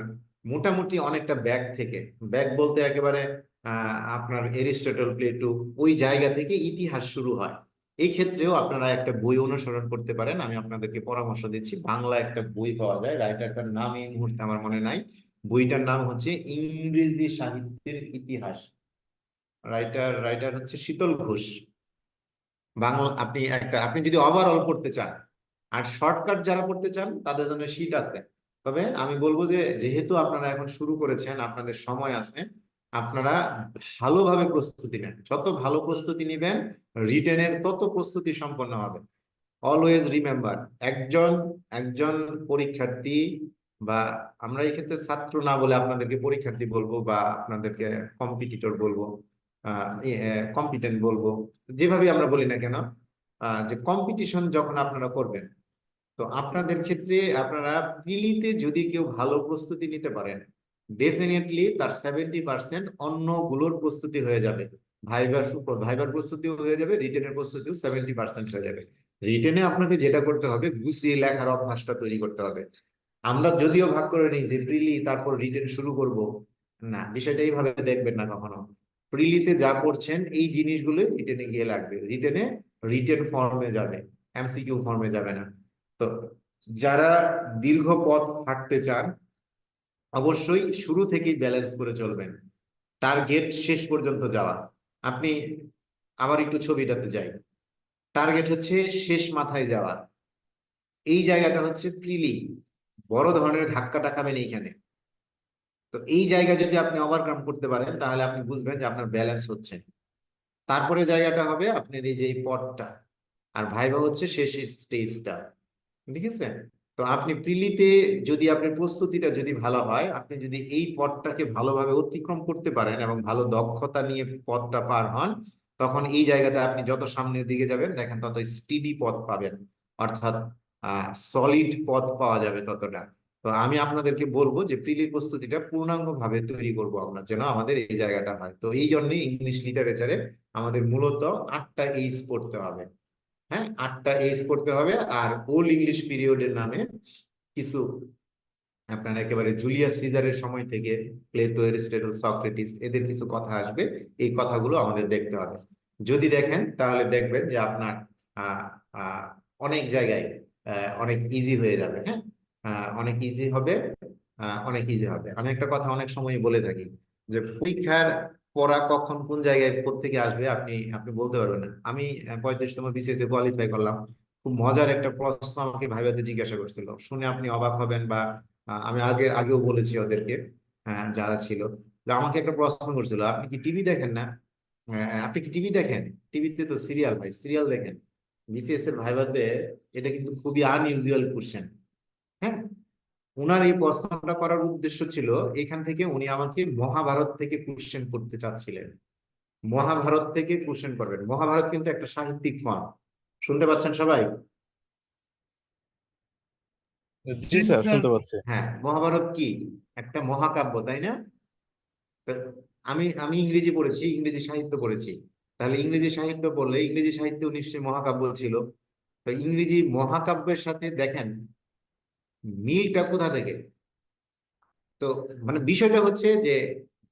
মোটামুটি অনেকটা ব্যাক থেকে। ব্যাক বলতে একেবারে আপনার এরিস্টটল, প্লেটো, ওই জায়গা থেকে ইতিহাস শুরু হয়। এই ক্ষেত্রেও আপনারা একটা বই অনুসরণ করতে পারেন। আমি আপনাদেরকে পরামর্শ দিচ্ছি, বাংলা একটা বই পাওয়া যায়, রাইটারটার নাম এই মুহূর্তে আমার মনে নাই। বইটার নাম হচ্ছে ইংরেজি সাহিত্যের ইতিহাস। রাইটার হচ্ছে শীতল ঘোষ। বাংলা আপনি যদি ওভারঅল পড়তে চান আর শর্টকাট যারা পড়তে চান, তাদের জন্য শীট আছে। তবে আমি বলবো যে যেহেতু আপনারা এখন শুরু করেছেন, আপনাদের সময় আছে, আপনারা ভালোভাবে প্রস্তুতি নেন। যত ভালো প্রস্তুতি নিবেন, রিটেনের তত প্রস্তুতি সম্পন্ন হবে। অলওয়েজ রিমেম্বার, একজন একজন পরীক্ষার্থী, বা আমরা এই ক্ষেত্রে ছাত্র না বলে আপনাদেরকে পরীক্ষার্থী বলবো, বা আপনাদেরকে কম্পিটিটর বলবো, কম্পিটেন্ট বলবো, যেভাবে আমরা বলি না কেন, যে কম্পিটিশন যখন আপনারা করবেন, তো আপনাদের ক্ষেত্রে আপনারা প্রিলিতে যদি কেউ ভালো প্রস্তুতি নিতে পারেন, ডেফিনেটলি তার 70% অন্যগুলোর প্রস্তুতি হয়ে যাবে। ভাইবার প্রস্তুতিও হয়ে যাবে, রিটেনের প্রস্তুতিও 70% হয়ে যাবে। রিটেনে আপনাকে যেটা করতে হবে, গুছিয়ে লেখার অভ্যাসটা তৈরি করতে হবে। আমরা যদিও ভাগ করে নিই যে প্রিলি তারপর রিটেন শুরু করব, না, বিষয়টা এইভাবে দেখবেন না কখনো। প্রিলিতে যা পড়ছেন এই জিনিসগুলো রিটেনে গিয়ে লাগবে, রিটেনে রিটেন ফর্মে যাবে, এমসিকিউ ফর্মে যাবে না। তো যারা দীর্ঘ পথ হাঁটতে চান, অবশ্যই শুরু থেকেই ব্যালেন্স করে চলবেন, টার্গেট শেষ পর্যন্ত যাওয়া। আপনি আবার একটু ছবিটাতে যাই, টার্গেট হচ্ছে শেষ মাথায় যাওয়া। এই জায়গাটা হচ্ছে প্রিলি, বড় ধরনের ধাক্কাটা খাবেন এইখানে। তো এই জায়গা যদি আপনি ওভারকাম করতে পারেন, তাহলে আপনি বুঝবেন যে আপনার ব্যালেন্স হচ্ছে। তারপরে জায়গাটা হবে আপনার এই যে এই পথটা, আর ভাইভা হচ্ছে শেষ স্টেজটা। ঠিক আছে? তো আপনি প্রিলিতে যদি আপনার প্রস্তুতিটা যদি ভালো হয়, আপনি যদি এই পথটাকে ভালোভাবে অতিক্রম করতে পারেন এবং ভালো দক্ষতা নিয়ে পথটা পার হন, তখন এই জায়গাটা আপনি যত সামনের দিকে যাবেন, দেখেন তত স্টিডি পথ পাবেন, অর্থাৎ সলিড পথ পাওয়া যাবে ততটা। তো আমি আপনাদেরকে বলবো যে প্রিলির প্রস্তুতিটা পূর্ণাঙ্গ ভাবে তৈরি করবো আমরা, যেন আমাদের এই জায়গাটা হয়। তো এই জন্যই ইংলিশ লিটারেচারে আমাদের মূলত 8টা এইচ পড়তে হবে। হ্যাঁ, 8টা এইচ পড়তে হবে। আর ওল্ড ইংলিশ পিরিয়ডের নামে কিছু আপনার একেবারে জুলিয়াস সিজারের সময় থেকে প্লেটো, এরিস্টটল, সক্রেটিস, এদের কিছু কথা আসবে। এই কথাগুলো আমাদের দেখতে হবে। যদি দেখেন তাহলে দেখবেন যে আপনার আহ আহ অনেক জায়গায় অনেক ইজি হয়ে যাবে। হ্যাঁ, অনেক ইজি হবে, অনেক ইজি হবে। আমি একটা কথা অনেক সময় বলে থাকি, যে পরীক্ষার পড়া কখন কোন জায়গায় কোত্থেকে আসবে আপনি আপনি বলতে পারবেন না। আমি 35তম বিসিএস কোয়ালিফাই করলাম, খুব মজার একটা প্রশ্ন আমাকে ভাইভাতে জিজ্ঞাসা করছিল, শুনে আপনি অবাক হবেন, বা আমি আগেও বলেছি ওদেরকে, যারা ছিল, যে আমাকে একটা প্রশ্ন করছিল, আপনি কি টিভি দেখেন না? আপনি কি টিভি দেখেন? টিভিতে তো সিরিয়াল, ভাই সিরিয়াল দেখেন? বিসিএস এর ভাইভাতে এটা কিন্তু খুবই আনইউজুয়াল কোশ্চেন। হ্যাঁ, উনার এই প্রশ্নটা করার উদ্দেশ্য ছিল, এখান থেকে উনি আমাকে মহাভারত থেকে কোশ্চেন করতে চাচ্ছিলেন। মহাভারত থেকে কোশ্চেন করবেন। মহাভারত কিন্তু একটা সাহিত্যিক ফর্ম, শুনতে পাচ্ছেন সবাই? জি স্যার, শুনতে পাচ্ছি। হ্যাঁ, মহাভারত কি একটা মহাকাব্য, তাই না? তো আমি আমি ইংরেজি পড়েছি, ইংরেজি সাহিত্য পড়েছি। তাহলে ইংরেজি সাহিত্য পড়লে ইংরেজি সাহিত্য নিশ্চয়ই মহাকাব্য ছিল। তো ইংরেজি মহাকাব্যের সাথে দেখেন মিলটা কোথা থেকে। তো মানে বিষয়টা হচ্ছে যে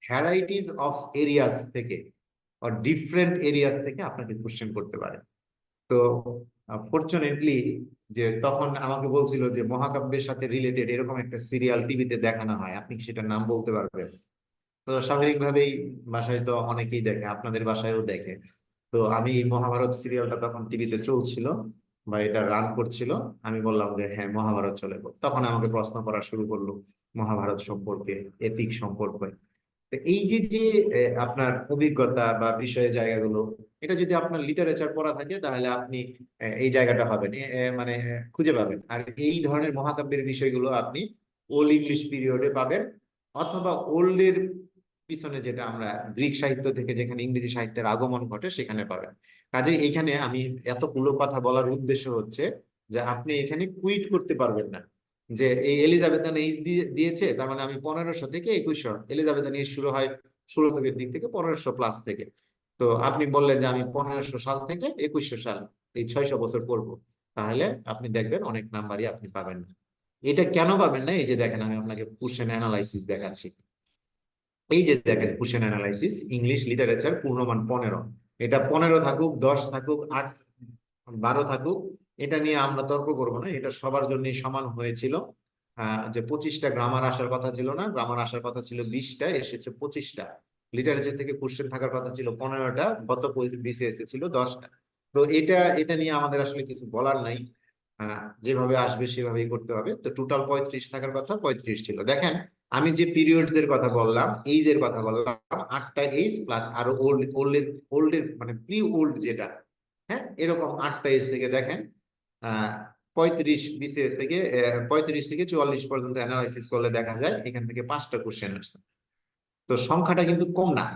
ভ্যারাইটিস অফ এরিয়াস থেকে ডিফারেন্ট এরিয়াস থেকে আপনাকে কোশ্চেন করতে পারে। তো ফরচুনেটলি যে তখন আমাকে বলছিল যে মহাকাব্যের সাথে রিলেটেড এরকম একটা সিরিয়াল টিভিতে দেখানো হয়, আপনি কি সেটার নাম বলতে পারবেন? তো স্বাভাবিকভাবেই বাসায় তো অনেকেই দেখে, আপনাদের বাসায়ও দেখে। তো আমি এই মহাভারত সিরিয়ালটা তখন টিভিতে চলছিল বা এটা রান করছিল, আমি বললাম যে হ্যাঁ মহাভারত চলে গো। তখন আমাকে প্রশ্ন করা শুরু করলো মহাভারত সম্পর্কে, এপিক সম্পর্কে। তো এই যে যে আপনার অভিজ্ঞতা বা বিষয়ের জায়গাগুলো, এটা যদি আপনার লিটারেচার পড়া থাকে তাহলে আপনি এই জায়গাটা হবেন মানে খুঁজে পাবেন। আর এই ধরনের মহাকাব্যের বিষয়গুলো আপনি ওল্ড ইংলিশ পিরিয়ডে পাবেন, অথবা ওল্ডের পিছনে যেটা আমরা গ্রিক সাহিত্য থেকে যেখানে ইংরেজি সাহিত্যের আগমন ঘটে সেখানে পাবেন। কাজে এইখানে আমি এতগুলো কথা বলার উদ্দেশ্য হচ্ছে যে আপনি এখানে কুইট করতে পারবেন না যে এই এলিজাবেথান এইজ দিয়েছে তার মানে আমি 1500 থেকে 2100, এলিজাবেথান এইজ শুরু হয় 16 দিক থেকে 1500 প্লাস থেকে। তো আপনি বললেন যে আমি 1500 সাল থেকে 2100 সাল, এই 600 বছর পড়বো, তাহলে আপনি দেখবেন অনেক নাম্বারই আপনি পাবেন না। এটা কেন পাবেন না? এই যে দেখেন আমি আপনাকে কোশ্চেন অ্যানালাইসিস দেখাচ্ছি। এই যে দেখেন কোশ্চেন অ্যানালাইসিস ইংলিশ লিটারেচার পূর্ণমান 15, এটা 15 থাকুক 10 থাকুক 8 12 থাকুক, এটা নিয়ে আমরা তর্ক করব না, এটা সবার জন্যই সমান হয়েছিল। যে 25টা গ্রামার আসার কথা ছিল না, গ্রামার আসার কথা ছিল 20টা, এসেছে 25টা। লিটারেচার থেকে কোশ্চেন থাকার কথা ছিল 15টা, গত বিসিএস ছিল 10টা। তো এটা এটা নিয়ে আমাদের আসলে কিছু বলার নাই, যেভাবে আসবে সেভাবেই করতে হবে। তো টোটাল 35 থাকার কথা 35 ছিল। দেখেন আমি যে পিরিয়ডস এর কথা বললাম, এইজ এর কথা বললাম, 8টা এইজ প্লাস আরো ওল্ডের মানে প্রি ওল্ড যেটা, হ্যাঁ এরকম 8টা এজ থেকে দেখেন 35 বিসিএস থেকে 35 থেকে 44 পর্যন্ত অ্যানালাইসিস করলে দেখা যায় এখান থেকে 5টা কোশ্চেন আসছে। তো সংখ্যাটা কিন্তু কম না।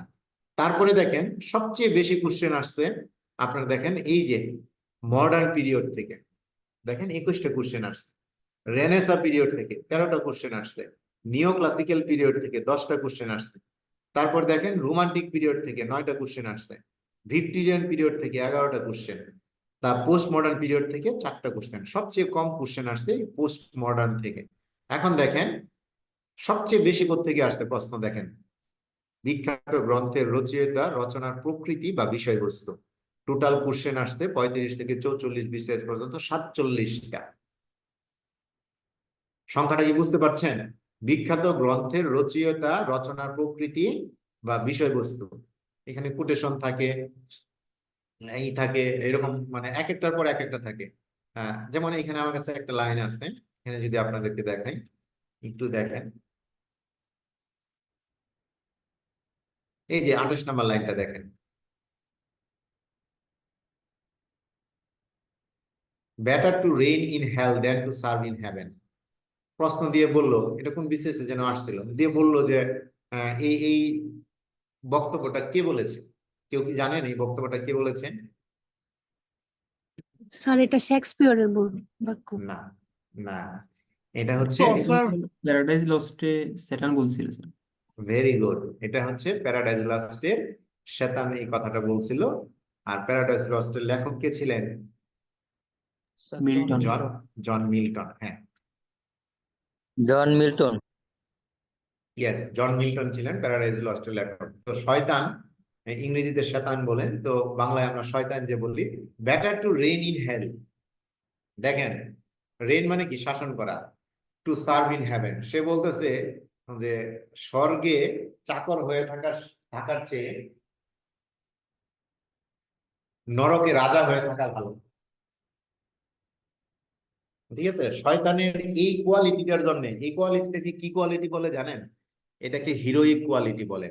তারপরে দেখেন সবচেয়ে বেশি কোশ্চেন আসছে আপনার, দেখেন এই যে মডার্ন পিরিয়ড থেকে দেখেন 21টা কোশ্চেন আসছে, রেনেসা পিরিয়ড থেকে 13টা কোশ্চেন আসছে, নিও ক্লাসিক্যাল পিরিয়ড থেকে 10টা কোশ্চেন আসছে। তারপর দেখেন রোমান্টিক পিরিয়ড থেকে 9টা কোশ্চেন আসছে, ভিক্টোরিয়ান পিরিয়ড থেকে 11টা কোশ্চেন, তা পোস্ট মডার্ন পিরিয়ড থেকে 4টা কোশ্চেন। সবচেয়ে কম কোশ্চেন আসছে পোস্ট মডার্ন থেকে। এখন দেখেন সবচেয়ে বেশি কোত্থেকে আসছে প্রশ্ন, দেখেন বিখ্যাত গ্রন্থের রচয়িতা, রচনার প্রকৃতি বা বিষয়বস্তু। টোটাল কোশ্চেন আসছে 35 থেকে 44 বিসিএস পর্যন্ত 47টা। সংখ্যাটা কি বুঝতে পারছেন? বিখ্যাত গ্রন্থের রচয়িতা, রচনার প্রকৃতি বা বিষয়বস্তু, এখানে কোটেশন থাকে, এই থাকে এরকম, মানে এক একটার পর এক একটা থাকে। যেমন এখানে আমার কাছে একটা লাইন আছে, এখানে যদি আপনাদেরকে দেখাই, একটু দেখেন, এই যে 28 নম্বর লাইনটা দেখেন, better to reign in hell than to serve in heaven. প্রশ্ন দিয়ে বললো, এটা কোন বিসিএস যেন আসছিল, দিয়ে বললো যে এই এই বক্তব্যটা কে বলেছে? কেউ কি জানেন এই বক্তব্যটা কে বলেছে? স্যার এটা শেক্সপিয়রের বাক্য। না, না, এটা হচ্ছে প্যারাডাইজ লস্টে স্যাটান বলছিল স্যার। ভেরি গুড, এটা হচ্ছে প্যারাডাইজ লস্টের শয়তান এই কথাটা বলছিল। আর প্যারাডাইজ লস্টের লেখক কে ছিলেন? মিল্টন। John John Milton. হ্যাঁ, John Milton. Yes, John Milton ছিলেন প্যারাডাইজ লস্টের লেখক। তো শয়তান ইংরেজিতে শয়তান বলেন, তো বাংলায় আমরা শয়তান যে বলি। Better to reign in hell, দেখেন রেইন মানে কি? শাসন করা। টু সার্ভ ইন হেভেন, সে বলতেছে যে স্বর্গে চাকর হয়ে থাকার চেয়ে নরকে রাজা হয়ে থাকা ভালো। ঠিক আছে, শয়তানের এই কোয়ালিটিটার জন্য, এই কোয়ালিটিটাকে কি কোয়ালিটি বলে জানেন? এটাকে হিরোইক কোয়ালিটি বলে।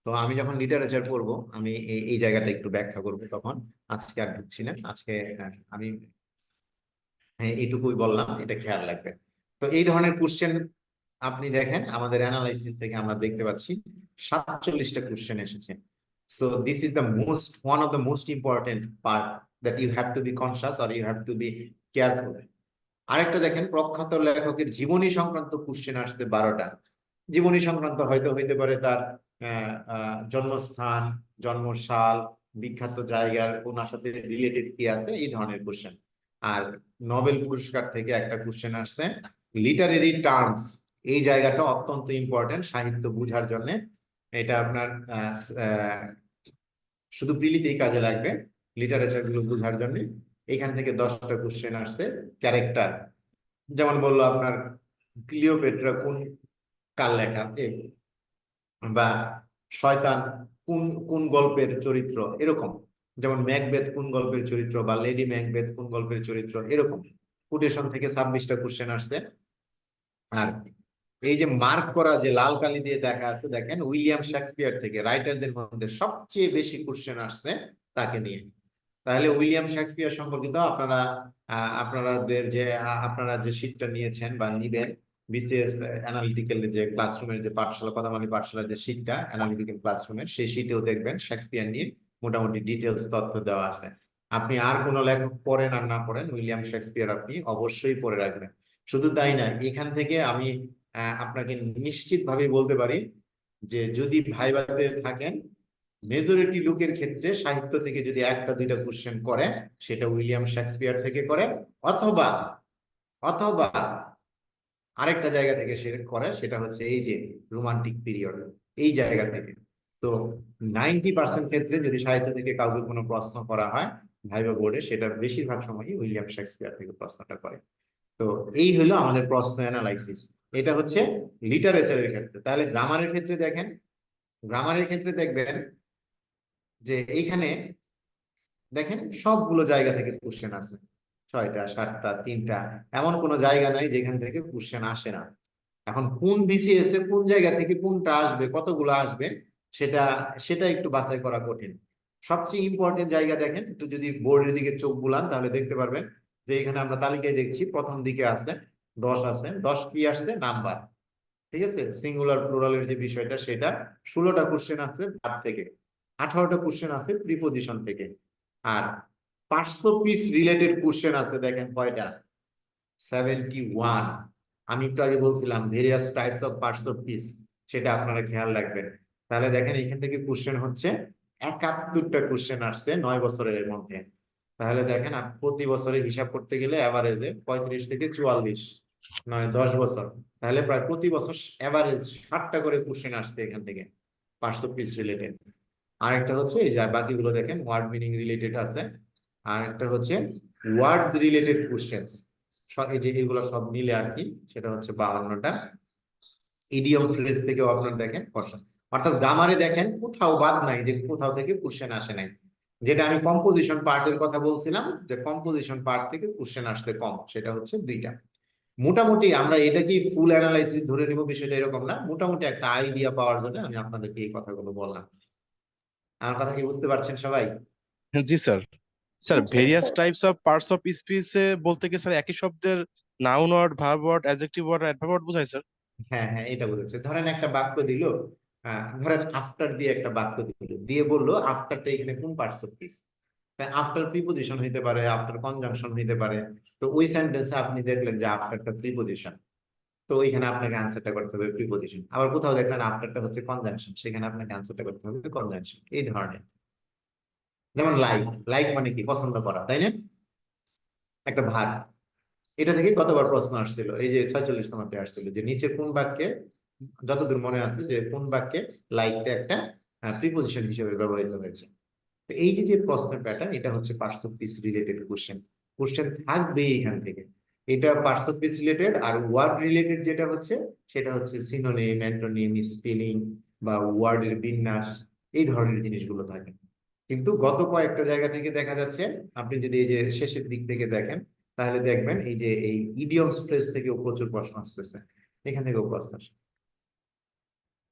তো আমি যখন লিটারেচার পড়বো আমি এই জায়গাটা একটু ব্যাখ্যা করবো তখন, আজকে আর ঢুকছি না। আজকে আমি এইটুকুই বললাম, এটা খেয়াল রাখবেন। তো এই ধরনের কোশ্চেন আপনি দেখেন আমাদের অ্যানালাইসিস থেকে আমরা দেখতে পাচ্ছি 47টা কোশ্চেন এসেছে। So this is the one of the most important part that you have to be conscious or you have to be careful. আরেকটা দেখেন, প্রখ্যাত লেখকের জীবনী সংক্রান্ত কোশ্চেন আসছে 12টা। জীবনী সংক্রান্ত হয়তো হইতে পারে তার জন্মস্থান, জন্মসাল, বিখ্যাত জায়গার ওনার সাথে রিলেটেড কি আছে, এই ধরনের কোশ্চেন। আর নোবেল পুরস্কার থেকে একটা কোশ্চেন আসছে লিটারেরি টার্মস, এই জায়গাটা অত্যন্ত ইম্পর্টেন্ট সাহিত্য বোঝার জন্য। এটা আপনার শুধু প্রিলিতেই কাজে লাগবে, লিটারেচার গুলো বোঝার জন্য। এখান থেকে 10টা কোশ্চেন আসছে। ক্যারেক্টার, যেমন বললো আপনার ক্লিওপেট্রা কোন কার লেখা, বা শয়তান কোন কোন গল্পের চরিত্র, এরকম। যেমন ম্যাকবেথ কোন গল্পের চরিত্র, বা লেডি ম্যাকবেথ কোন গল্পের চরিত্র, এরকম। কোটেশন থেকে 26টা কোশ্চেন আসছে। আর এই যে মার্ক করা যে লাল কালি দিয়ে দেখা আছে, দেখেন উইলিয়াম শেক্সপিয়ার থেকে রাইটারদের মধ্যে সবচেয়ে বেশি কোশ্চেন আসছে তাকে নিয়ে। তাহলে উইলিয়াম শেক্সপিয়ার সম্পর্কিত আপনারা যে শীটটা নিয়েছেন বা নিবেন, বিসিএস অ্যানালিটিক্যাল যে ক্লাসরুমের যে পাঠশালা, কদামালী পাঠশালার যে শীটটা অ্যানালিটিক্যাল ক্লাসরুমের, সেই শীটেও দেখবেন শেক্সপিয়ার নিয়ে মোটামুটি ডিটেলস তথ্য দেওয়া আছে। আপনি আর কোনো লেখক পড়েন আর না পড়েন, উইলিয়াম শেক্সপিয়ার আপনি অবশ্যই পড়ে রাখবেন। শুধু তাই না, এখান থেকে আমি আপনাকে নিশ্চিতভাবে বলতে পারি যে যদি ভাইভাতে থাকেন, মেজরিটি লোকের ক্ষেত্রে সাহিত্য থেকে যদি 1টা 2টা কোশ্চেন করে, সেটা উইলিয়াম শেক্সপিয়ার থেকে করে, অথবা অথবা আরেকটা জায়গা থেকে সে করে, সেটা হচ্ছে এই যে রোমান্টিক পিরিয়ড, এই জায়গা থেকে। তো 90% ক্ষেত্রে যদি সাহিত্য থেকে কাউকে কোনো প্রশ্ন করা হয় ভাইভা বোর্ডে, সেটা বেশিরভাগ সময়ই উইলিয়াম শেক্সপিয়ার থেকে প্রশ্নটা করে। তো এই হলো আমাদের প্রশ্ন অ্যানালাইসিস। এটা হচ্ছে লিটারেচারের ক্ষেত্রে। তাহলে গ্রামারের ক্ষেত্রে দেখেন, গ্রামারের ক্ষেত্রে দেখবেন যে এইখানে দেখেন সবগুলো জায়গা থেকে কোশ্চেন আছে, 6টা 7টা 3টা, এমন কোনো জায়গা নাই যেখান থেকে কোশ্চেন আসে না। এখন কোন বিসিএস এ কোন জায়গা থেকে কোনটা আসবে, কতগুলো আসবে, সেটা একটু বাছাই করা কঠিন। সবচেয়ে ইম্পর্টেন্ট জায়গা দেখেন, একটু যদি বোর্ডের দিকে চোখ বুলান তাহলে দেখতে পারবেন যে এখানে আমরা তালিকায় দেখছি প্রথম দিকে আছে 10 আছে। 10 কি আসছে? নাম্বার, ঠিক আছে। সিঙ্গুলার প্লুরালের যে বিষয়টা, সেটা 16টা কোশ্চেন আসছে ভার্ব থেকে, 18টা কোশ্চেন আছে প্রিপোজিশন থেকে। আর parts of speech related question আছে দেখেন কয়টা? 71। আমি একটু আগে বলছিলাম various types of parts of speech, সেটা আপনারা খেয়াল রাখবেন। তাহলে দেখেন এখান থেকে কোশ্চেন হচ্ছে 71টা কোশ্চেন আসছে 9 বছরের মধ্যে। তাহলে দেখেন প্রতি বছরে হিসাব করতে গেলে এভারেজে 35 থেকে 44, 9 10 বছর, তাহলে প্রায় প্রতি বছর এভারেজ 60টা করে কোশ্চেন আসছে এখান থেকে পার্টস অফ স্পিচ রিলেটেড। আরেকটা হচ্ছে এই যে বাকিগুলো দেখেন ওয়ার্ড মিনিং রিলেটেড আছে। আর একটা হচ্ছে ওয়ার্ডস রিলেটেড কোশ্চেনস, এই যে এগুলো সব মিলে আর কি, সেটা হচ্ছে 52টা। ইডিয়ম ফ্রেজ থেকেও আপনার দেখেন কোশ্চেন, অর্থাৎ গ্রামারে দেখেন কোথাও বাদ নাই যে কোথাও থেকে কোশ্চেন আসে নাই। যেটা আমি কম্পোজিশন পার্টের কথা বলছিলাম যে কম্পোজিশন পার্ট থেকে কোশ্চেন আসতে কম, সেটা হচ্ছে 2টা। মোটামুটি আমরা এটা কি ফুল অ্যানালাইসিস ধরে নিব বিষয়টা এরকম না, মোটামুটি একটা আইডিয়া পাওয়ার জন্য আমি আপনাদেরকে এই কথাগুলো বললাম। আমার কথা কি বুঝতে পারছেন সবাই? জি sir. Sir various types of parts of speech বলতে কি স্যার একই শব্দের noun word, verb word, adjective word, adverb word বোঝায় স্যার? হ্যাঁ হ্যাঁ, এটা বুঝেছে। ধরেন একটা বাক্য দিল, ধরেন আফটার দিয়ে একটা বাক্য দিল, দিয়ে বললো আফটারটা এখানে কোন parts of speech. After preposition হইতে পারে, আফটার কনজাংশন হইতে পারে। তো ওই সেন্টেন্সে আপনি দেখলেন যে আফটারটা প্রিপোজিশন, তো ওইখানে আপনাকে আনসারটা করতে হবে প্রিপোজিশন। আবার কোথাও দেখলেন আফটারটা হচ্ছে কনজাংশন, সেখানে আপনাকে আনসারটা করতে হবে কনজাংশন। এই ধরনের, যেমন লাইক, লাইক মানে কি? পছন্দ করা, তাই না? একটা ভাগ, এটা থেকে কতবার প্রশ্ন আসছিল, এই যে 46তমতে আসছিল যে নিচে কোন বাক্যে, যতদূর মনে আছে যে কোন বাক্যে লাইকটা একটা প্রিপোজিশন হিসেবে ব্যবহৃত হয়েছে। তো এই যে যে প্রশ্নের প্যাটার্ন, এটা হচ্ছে parts of speech related question. Question থাকবে এখান থেকে, এটা পার্টস অফ স্পিচ রিলেটেড। আর ওয়ার্ড রিলেটেড যেটা হচ্ছে, সেটা হচ্ছে সিনোনিম, অ্যান্টোনিম, স্পেলিং বা ওয়ার্ডের বিন্যাস, এই ধরনের জিনিসগুলো থাকে। কিন্তু গত কয়েকটা জায়গা থেকে দেখা যাচ্ছে, আপনি যদি এই যে শেষের দিক থেকে দেখেন তাহলে দেখবেন এই যে এই ইডিয়মস ফ্রেজ থেকেও প্রচুর প্রশ্ন আসতেছে, এখান থেকেও প্রশ্ন আসে।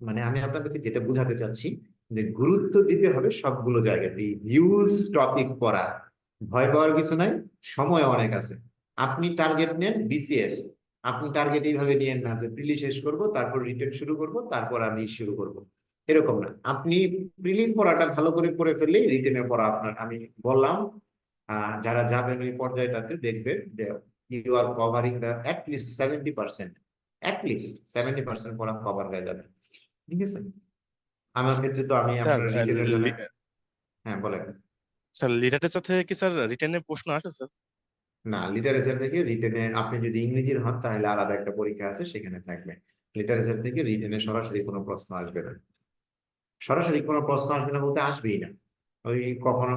মানে আমি আপনাদেরকে যেটা বুঝাতে চাচ্ছি যে গুরুত্ব দিতে হবে সবগুলো জায়গাতে। হিউজ টপিক পড়া, ভয় পাওয়ার কিছু নাই, সময় অনেক আছে। আপনি টার্গেট নেন বিসিএস, আপনি টার্গেট এইভাবে নিয়েন না যে প্রিলি শেষ করব, তারপর রিটেন শুরু করব, তারপর আমি শুরু করব। এরকম না, আপনি প্রিলিম পড়াটা ভালো করে পড়ে ফেললেই রিটেনে পড়া আপনার, আমি বললাম যারা যাবেন ওই পর্যায়টাতে দেখবেন যে you are covering the at least 70%, at least 70% পড়া কভার হয়ে যাবে। ঠিক আছে, আমার ক্ষেত্রে তো আমি স্যার আপনার রিটেনের জন্য, হ্যাঁ বলেন। স্যার লিটারেচার থেকে কি স্যার রিটেনে প্রশ্ন আসে স্যার? না, লিটারেচার থেকে রিটেনে আপনি যদি ইংরেজির হন তাহলে আলাদা একটা পরীক্ষা আছে, সেখানে থাকবে। লিটারেচার থেকে রিটেনে সরাসরি কোনো প্রশ্ন আসবে না, সরাসরি কোনো প্রশ্ন আসবে না বলতে আসবেই না। ওই কখনো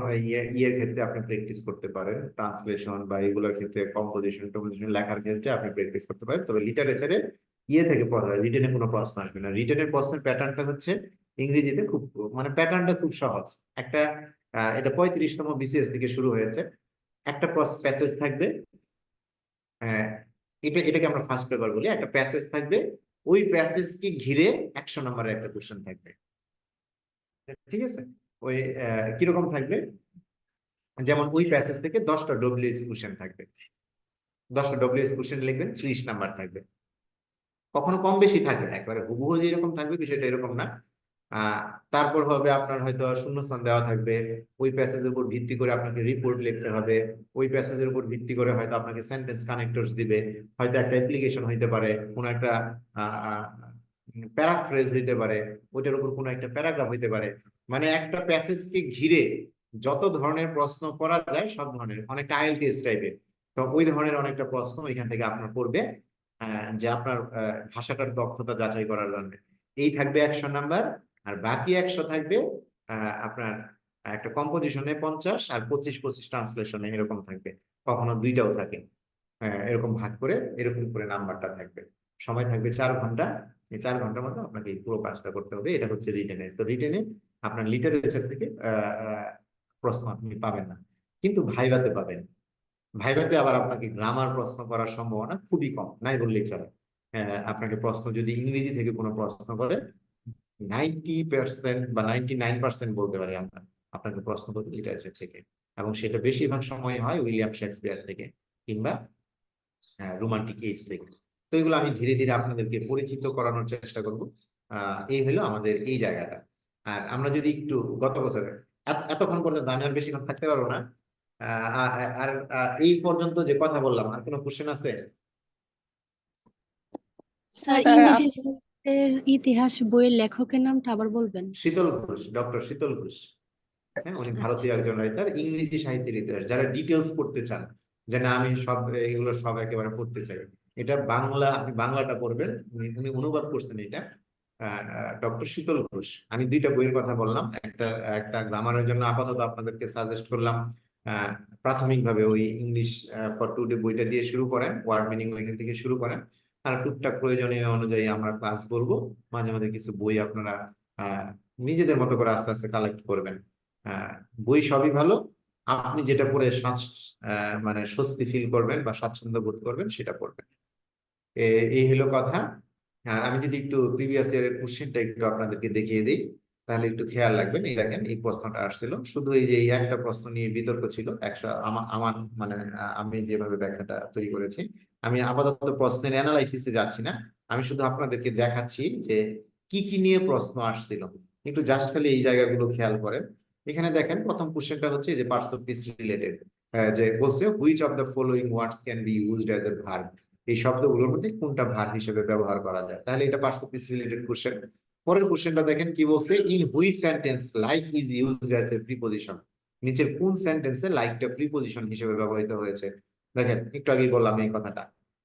ইয়ের ক্ষেত্রে আপনি প্র্যাকটিস করতে পারেন, ট্রান্সলেশন বা এগুলোর ক্ষেত্রে কম্পোজিশন টম্পোজিশন লেখার ক্ষেত্রে আপনি প্র্যাকটিস করতে পারেন, তবে লিটারেচারে ইয়ে থেকে পড়া হয়, রিটেনে কোনো প্রশ্ন আসবে না। রিটেনের প্রশ্নের প্যাটার্নটা হচ্ছে ইংরেজিতে খুব, মানে প্যাটার্নটা খুব সহজ একটা। এটা 35তম বিসিএস থেকে শুরু হয়েছে। একটা প্যাসেজ থাকবে, এটাকে আমরা ফার্স্ট পেপার বলি। একটা প্যাসেজ থাকবে, ওই প্যাসেজকে ঘিরে 100 নম্বরের একটা কোশ্চেন থাকবে। ঠিক আছে, ওই কিরকম থাকবে, যেমন ওই প্যাসেজ থেকে 10টা ডব্লিউএস কোশ্চেন থাকবে, 10টা ডব্লিউএস কোশ্চেন লিখবেন, 30 নাম্বার থাকবে। কখনো কম বেশি থাকবে না, একবারে হুবহু যেরকম থাকবে বিষয়টা এরকম না। আহ তারপর হবে আপনার হয়তো শূন্যস্থান দেওয়া থাকবে, ওই প্যাসেজের উপর ভিত্তি করে আপনাকে রিপোর্ট লিখতে হবে, ওই প্যাসেজের উপর ভিত্তি করে হয়তো আপনাকে সেন্টেন্স কানেক্টরস দিবে, হয়তো একটা অ্যাপ্লিকেশন হইতে পারে, কোনো একটা প্যারাফ্রেজ হইতে পারে, ওইটার উপর কোনো একটা প্যারাগ্রাফ হইতে পারে। মানে একটা প্যাসেজকে ঘিরে যত ধরনের প্রশ্ন করা যায় সব ধরনের, অনেকটা আইএলটিএস টাইপের, তো ওই ধরনের অনেকটা প্রশ্ন এখান থেকে আপনার পড়বে, যে আপনার ভাষাটার দক্ষতা যাচাই করার জন্য। এই থাকবে 100 নাম্বার, আর বাকি 100 থাকবে আপনার একটা কম্পোজিশনে 50 আর 25-25 ট্রান্সলেশনে এরকম থাকবে, কখনো দুইটাও থাকে। এরকম ভাগ করে এরকম করে নাম্বারটা থাকবে। সময় থাকবে 4 ঘন্টা। এই 4 ঘন্টার মধ্যে আপনাকে এই পুরো কাজটা করতে হবে। এটা হচ্ছে রিটেনে। তো রিটেনে আপনার লিটারেচার থেকে প্রশ্ন আপনি পাবেন না, কিন্তু ভাইভাতে পাবেন। ভাইভাতে আবার আপনাকে গ্রামার প্রশ্ন করার সম্ভাবনা খুবই কম, নাই বললেই চলে। আপনাকে প্রশ্ন যদি ইংরেজি থেকে কোনো প্রশ্ন করে 90% বা 99% বলতে পারি আমরা, আপনাকে প্রশ্ন করবে লিটারেচার থেকে, এবং সেটা বেশিরভাগ সময় হয় উইলিয়াম শেক্সপিয়ার থেকে কিংবা রোমান্টিক এজ থেকে। তো এগুলো আমি ধীরে ধীরে আপনাদেরকে পরিচিত করানোর চেষ্টা করব। এই হলো আমাদের এই জায়গাটা। আর আমরা যদি একটু গত বছর, এতক্ষণ পর্যন্ত আমি আর বেশিক্ষণ থাকতে পারবো না। আর এই পর্যন্ত যে কথা বললাম, আর কোনো কোশ্চেন আছে? স্যার ইংরেজির ইতিহাস বইয়ের লেখকের নামটা আবার বলবেন? শীতল ঘোষ, ডক্টর শীতল ঘোষ। হ্যাঁ, উনি ভারতীয় একজন রাইটার, ইংরেজি সাহিত্যের ইতিহাস। যারা ডিটেলস পড়তে চান, যে না আমি সব এগুলো সব একেবারে পড়তে চাই, এটা বাংলা, আপনি বাংলাটা পড়বেন, উনি অনুবাদ করছেন এটা, ডক্টর শীতল ঘোষ। আমি 2টা বইয়ের কথা বললাম, একটা একটা গ্রামারের জন্য আপাতত আপনাদেরকে সাজেস্ট করলাম, প্রাথমিকভাবে ওই ইংলিশ ফর টুডে বইটা দিয়ে শুরু করেন, ওয়ার্ড মিনিং ওইখান থেকে শুরু করেন। আর টুকটাক প্রয়োজনীয় অনুযায়ী আমরা ক্লাস বলবো, মাঝে মাঝে কিছু বই আপনারা নিজেদের মতো করে আস্তে আস্তে কালেক্ট করবেন। বই সবই ভালো, আপনি যেটা পড়ে মানে স্বস্তি ফিল করবেন বা স্বাচ্ছন্দ্য বোধ করবেন সেটা পড়বেন। এই হলো কথা। আর আমি যদি একটু প্রিভিয়াস ইয়ারের কোশ্চেনটা একটু আপনাদেরকে দেখিয়ে দিই, তাহলে একটু খেয়াল রাখবেন। এই দেখেন, এই প্রশ্নটা আসছিল, শুধু এই যে এই একটা প্রশ্ন নিয়ে বিতর্ক ছিল 100। আমার মানে আমি যেভাবে ব্যাখ্যাটা তৈরি করেছি, আমি আপাতত প্রশ্নের অ্যানালাইসিসে যাচ্ছি না, আমি শুধু আপনাদেরকে দেখাচ্ছি যে কি কি নিয়ে প্রশ্ন আসছিল। একটু জাস্ট খালি এই জায়গাগুলো খেয়াল করেন। এখানে দেখেন, প্রথম কোশ্চেনটা হচ্ছে যে পার্টস অফ স্পিচ রিলেটেড, যে বলছে which of the following words can be used as a verb, এই শব্দগুলোর মধ্যে কোনটা ভার্ব হিসেবে ব্যবহার করা যায়। তাহলে এটা parts of speech related question. পরের কোশ্চেনটা দেখেন কি বলছে, in which sentence like is used as a preposition, নিচের কোন সেন্টেন্সে লাইকটা প্রিপোজিশন হিসেবে ব্যবহৃত হয়েছে। দেখেন, একটু আগেই বললাম এই কথাটা।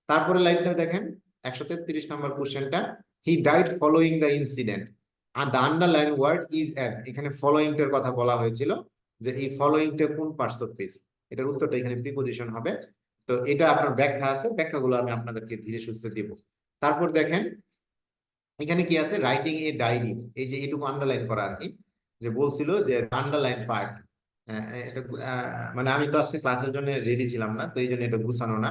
তারপরে লাইনটা দেখেন, 133 নম্বর কোশ্চেনটা, he died following the incident are the underline word is at, এখানে ফলোইং টার কথা বলা হয়েছিল, যে এই ফলোইংটা কোন পার্টস অফ স্পিচ, এটার উত্তরটা এখানে প্রিপোজিশন হবে। তো এটা আপনার ব্যাখ্যা আছে, ব্যাখ্যাগুলো আমি আপনাদেরকে ধীরে সুস্থে দিব। তারপর দেখেন এখানে কি আছে, রাইটিং এ ডায়েরি, এই যে এটুকু আন্ডারলাইন করা আর কি, যে বলছিল যে আন্ডারলাইন পার্ট, এটা মানে আমি তো আজকে ক্লাসের জন্য রেডি ছিলাম না, তো এই জন্য এটা গুছানো না।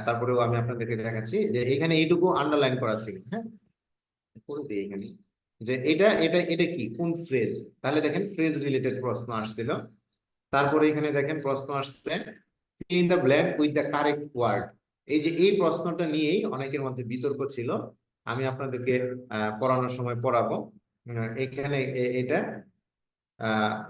তারপরেও আমি আপনাদেরকে দেখাচ্ছি যে এখানে এইটুকু আন্ডারলাইন করা ছিল। হ্যাঁ, করে দিই এখানে, যে এটা এটা এটা কি কোন ফ্রেজ, তাহলে দেখেন ফ্রেজ রিলেটেড প্রশ্ন আসছিল। তারপরে এখানে দেখেন প্রশ্ন আসছে, in the blank with the correct word. এই যে এই প্রশ্নটা নিয়েই অনেকের মধ্যে বিতর্ক ছিল, আমি আপনাদেরকে পড়ানোর সময় পড়াবো। এখানে এটা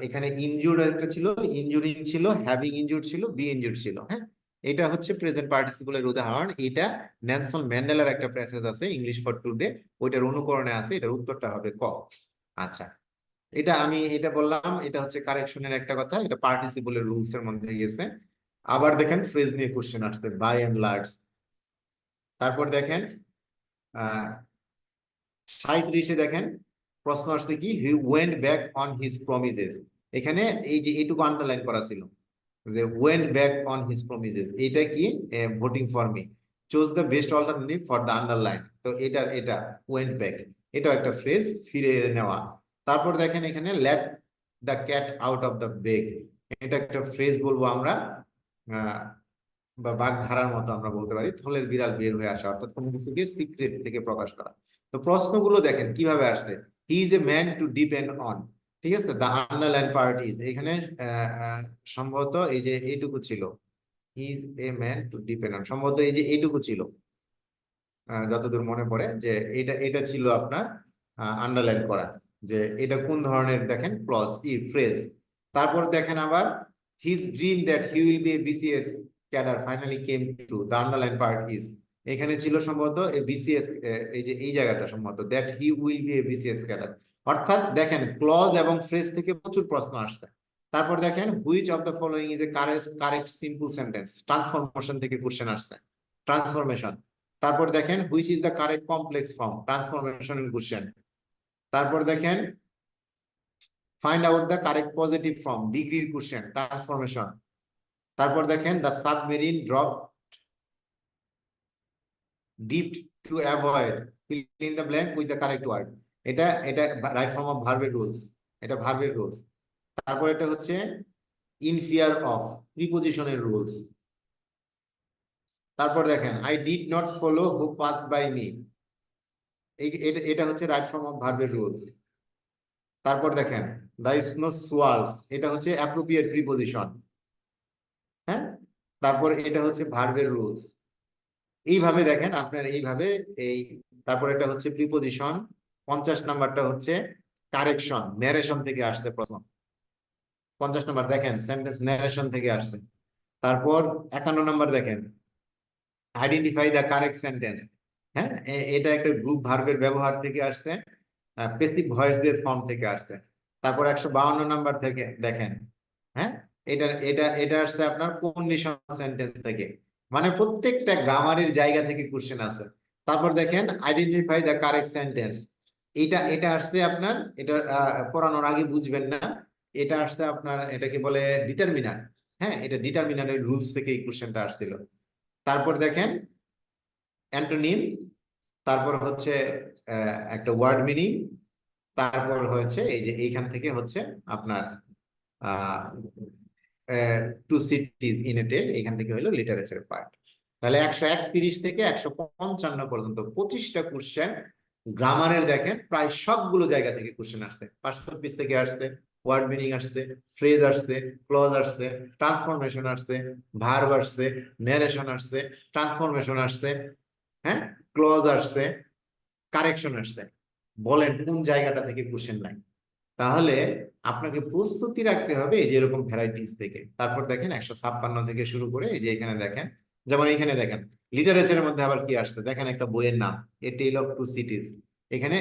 এখানে ইনজুর একটা ছিল, ইনজুরিং ছিল, হ্যাভিং ইনজুর্ড ছিল, বি ইনজুর্ড ছিল। হ্যাঁ, এটা হচ্ছে প্রেজেন্ট পার্টিসিপলের উদাহরণ। এটা নেলসন ম্যান্ডেলার একটা প্যাসেজ আছে ইংলিশ ফর টুডে, ওইটার অনুকরণে আছে, এটার উত্তরটা হবে ক। আচ্ছা, এটা বললাম, এটা হচ্ছে কারেকশনের একটা কথা, এটা পার্টিসিপলের রুলস এর মধ্যে গেছে। আবার দেখেন ফ্রেজ নিয়ে কোশ্চেন আসছে, বাই এন্ড লার্জ। তারপর দেখেন 37-এ দেখেন প্রশ্ন আসছে কি, he went back on his promises. এখানে এই যে এইটুকু আন্ডারলাইন করা ছিল যে went back on his promises, এটা কি voting for me, choose the best alternative for the underline. তো এটা ওয়েন্ট ব্যাক, এটাও একটা ফ্রেজ, ফিরে নেওয়া। তারপর দেখেন এখানে let the cat out of the bag, এটা একটা ফ্রেজ বলবো আমরা, বা বাগধারার মতো আমরা বলতে পারি, থলের বিড়াল বের হয়ে আসা, অর্থাৎ কোনো কিছুকে সিক্রেট থেকে প্রকাশ করা। তো প্রশ্নগুলো দেখেন কিভাবে আসছে, he is a man to depend on, ঠিক আছে, দ্য আন্ডারলাইন পার্ট ইজ, এখানে সম্ভবত এই যে এইটুকু ছিল, he is a man to depend on, সম্ভবত এই যে এইটুকু ছিল, যতদূর মনে পড়ে যে এটা ছিল আপনার আন্ডারলাইন করা, যে এটা কোন ধরনের দেখেন ক্লজ ফ্রেজ। তারপর দেখেন আবার his dream that he will B A BCS cadre finally came to, the underline part is, এখানে ছিল সম্ভবত বিসিএস, এই যে এই জায়গাটা সম্ভবত that he will B A BCS cadre. অর্থাৎ দেখেন ক্লজ এবং ফ্রেজ থেকে প্রচুর প্রশ্ন আসছে। তারপর দেখেন which of the following is a correct simple sentence, transformation থেকে কোশ্চেন আসছে, ট্রান্সফরমেশন। তারপর দেখেন which is the correct complex form, transformation in question. তারপর দেখেন find out the correct positive form, ডিগ্রির কোশ্চেন, ট্রান্সফরমেশন। তারপর দেখেন the submarine drop dipped to avoid, fill in the blank with the correct word, এটা রাইট ফর্ম অফ ভার্বের রুলস, এটা ভার্বের রুলস। তারপর এটা হচ্ছে ইন ফিয়ার অফ, প্রিপজিশনের রুলস। তারপর দেখেন I did not follow who passed by me, এটা হচ্ছে রাইট ফর্ম অফ ভার্বের রুলস। তারপর দেখেন দ্য স্নো সোয়ালস, এটা হচ্ছে অ্যাপ্রোপ্রিয়েট প্রিপজিশন। হ্যাঁ, তারপর এটা হচ্ছে ভার্বের রুলস। এইভাবে দেখেন আপনার এইভাবে এই, তারপর এটা হচ্ছে প্রিপজিশন। 50 নাম্বারটা হচ্ছে কারেকশন, ন্যারেশন থেকে আসছে প্রথম 50 নাম্বার, দেখেন সেন্টেন্স ন্যারেশন থেকে আসছে। তারপর 51 নাম্বার দেখেন আইডেন্টিফাই দ্য কারেক্ট সেন্টেন্স, হ্যাঁ, এটা একটা গ্রুপ ভার্বের ব্যবহার থেকে আসছে, প্যাসিভ ভয়েসদের ফর্ম থেকে আসছে। তারপর 152 নাম্বার থেকে দেখেন, হ্যাঁ, এটা আসছে আপনার কন্ডিশন সেন্টেন্স থেকে, মানে প্রত্যেকটা গ্রামারের জায়গা থেকে কোশ্চেন আছে। তারপর দেখেন আইডেন্টিফাই দ্য কারেক্ট সেন্টেন্স, এটা আসছে আপনার, এটা পড়ানোর আগে বুঝবেন না, এটা আসছে আপনার, এটাকে বলে ডিটারমিনার। হ্যাঁ, এটা ডিটারমিনারের রুলস থেকে এই কোশ্চেনটা আসছিল। তারপর দেখেন অ্যান্টোনিম, তারপর হচ্ছে একটা ওয়ার্ড মিনিং, তারপর হচ্ছে এই যে এইখান থেকে হচ্ছে আপনার টু সিটিজ ইন এ টেল, এখান থেকে হলো লিটারেচারের পার্ট। তাহলে 131 থেকে 155 পর্যন্ত 25টা কোশ্চেন গ্রামারের দেখেন প্রায় সবগুলো জায়গা থেকে কোশ্চেন আসছে। পার্সোনাল পিস থেকে আসছে, ওয়ার্ড মিনিং আসছে, ফ্রেজ আসছে, ক্লজ আসছে, ট্রান্সফরমেশন আসছে, ভার্ব আসছে, ন্যারেশন আসছে, ট্রান্সফরমেশন আসছে, হ্যাঁ, ক্লজ আসছে, কারেকশন আসছে। বলেন কোন জায়গাটা থেকে কোশ্চেন নাই? তাহলে আপনাকে প্রস্তুতি রাখতে হবে এই যে এরকম ভ্যারাইটিস থেকে। তারপর দেখেন 156 থেকে শুরু করে এই যে এখানে দেখেন, যেমন এখানে দেখেন লিটারেচারের মধ্যে আবার কি আসছে, দেখেন একটা বইয়ের নাম এ টেল অফ টু সিটিজ, এখানে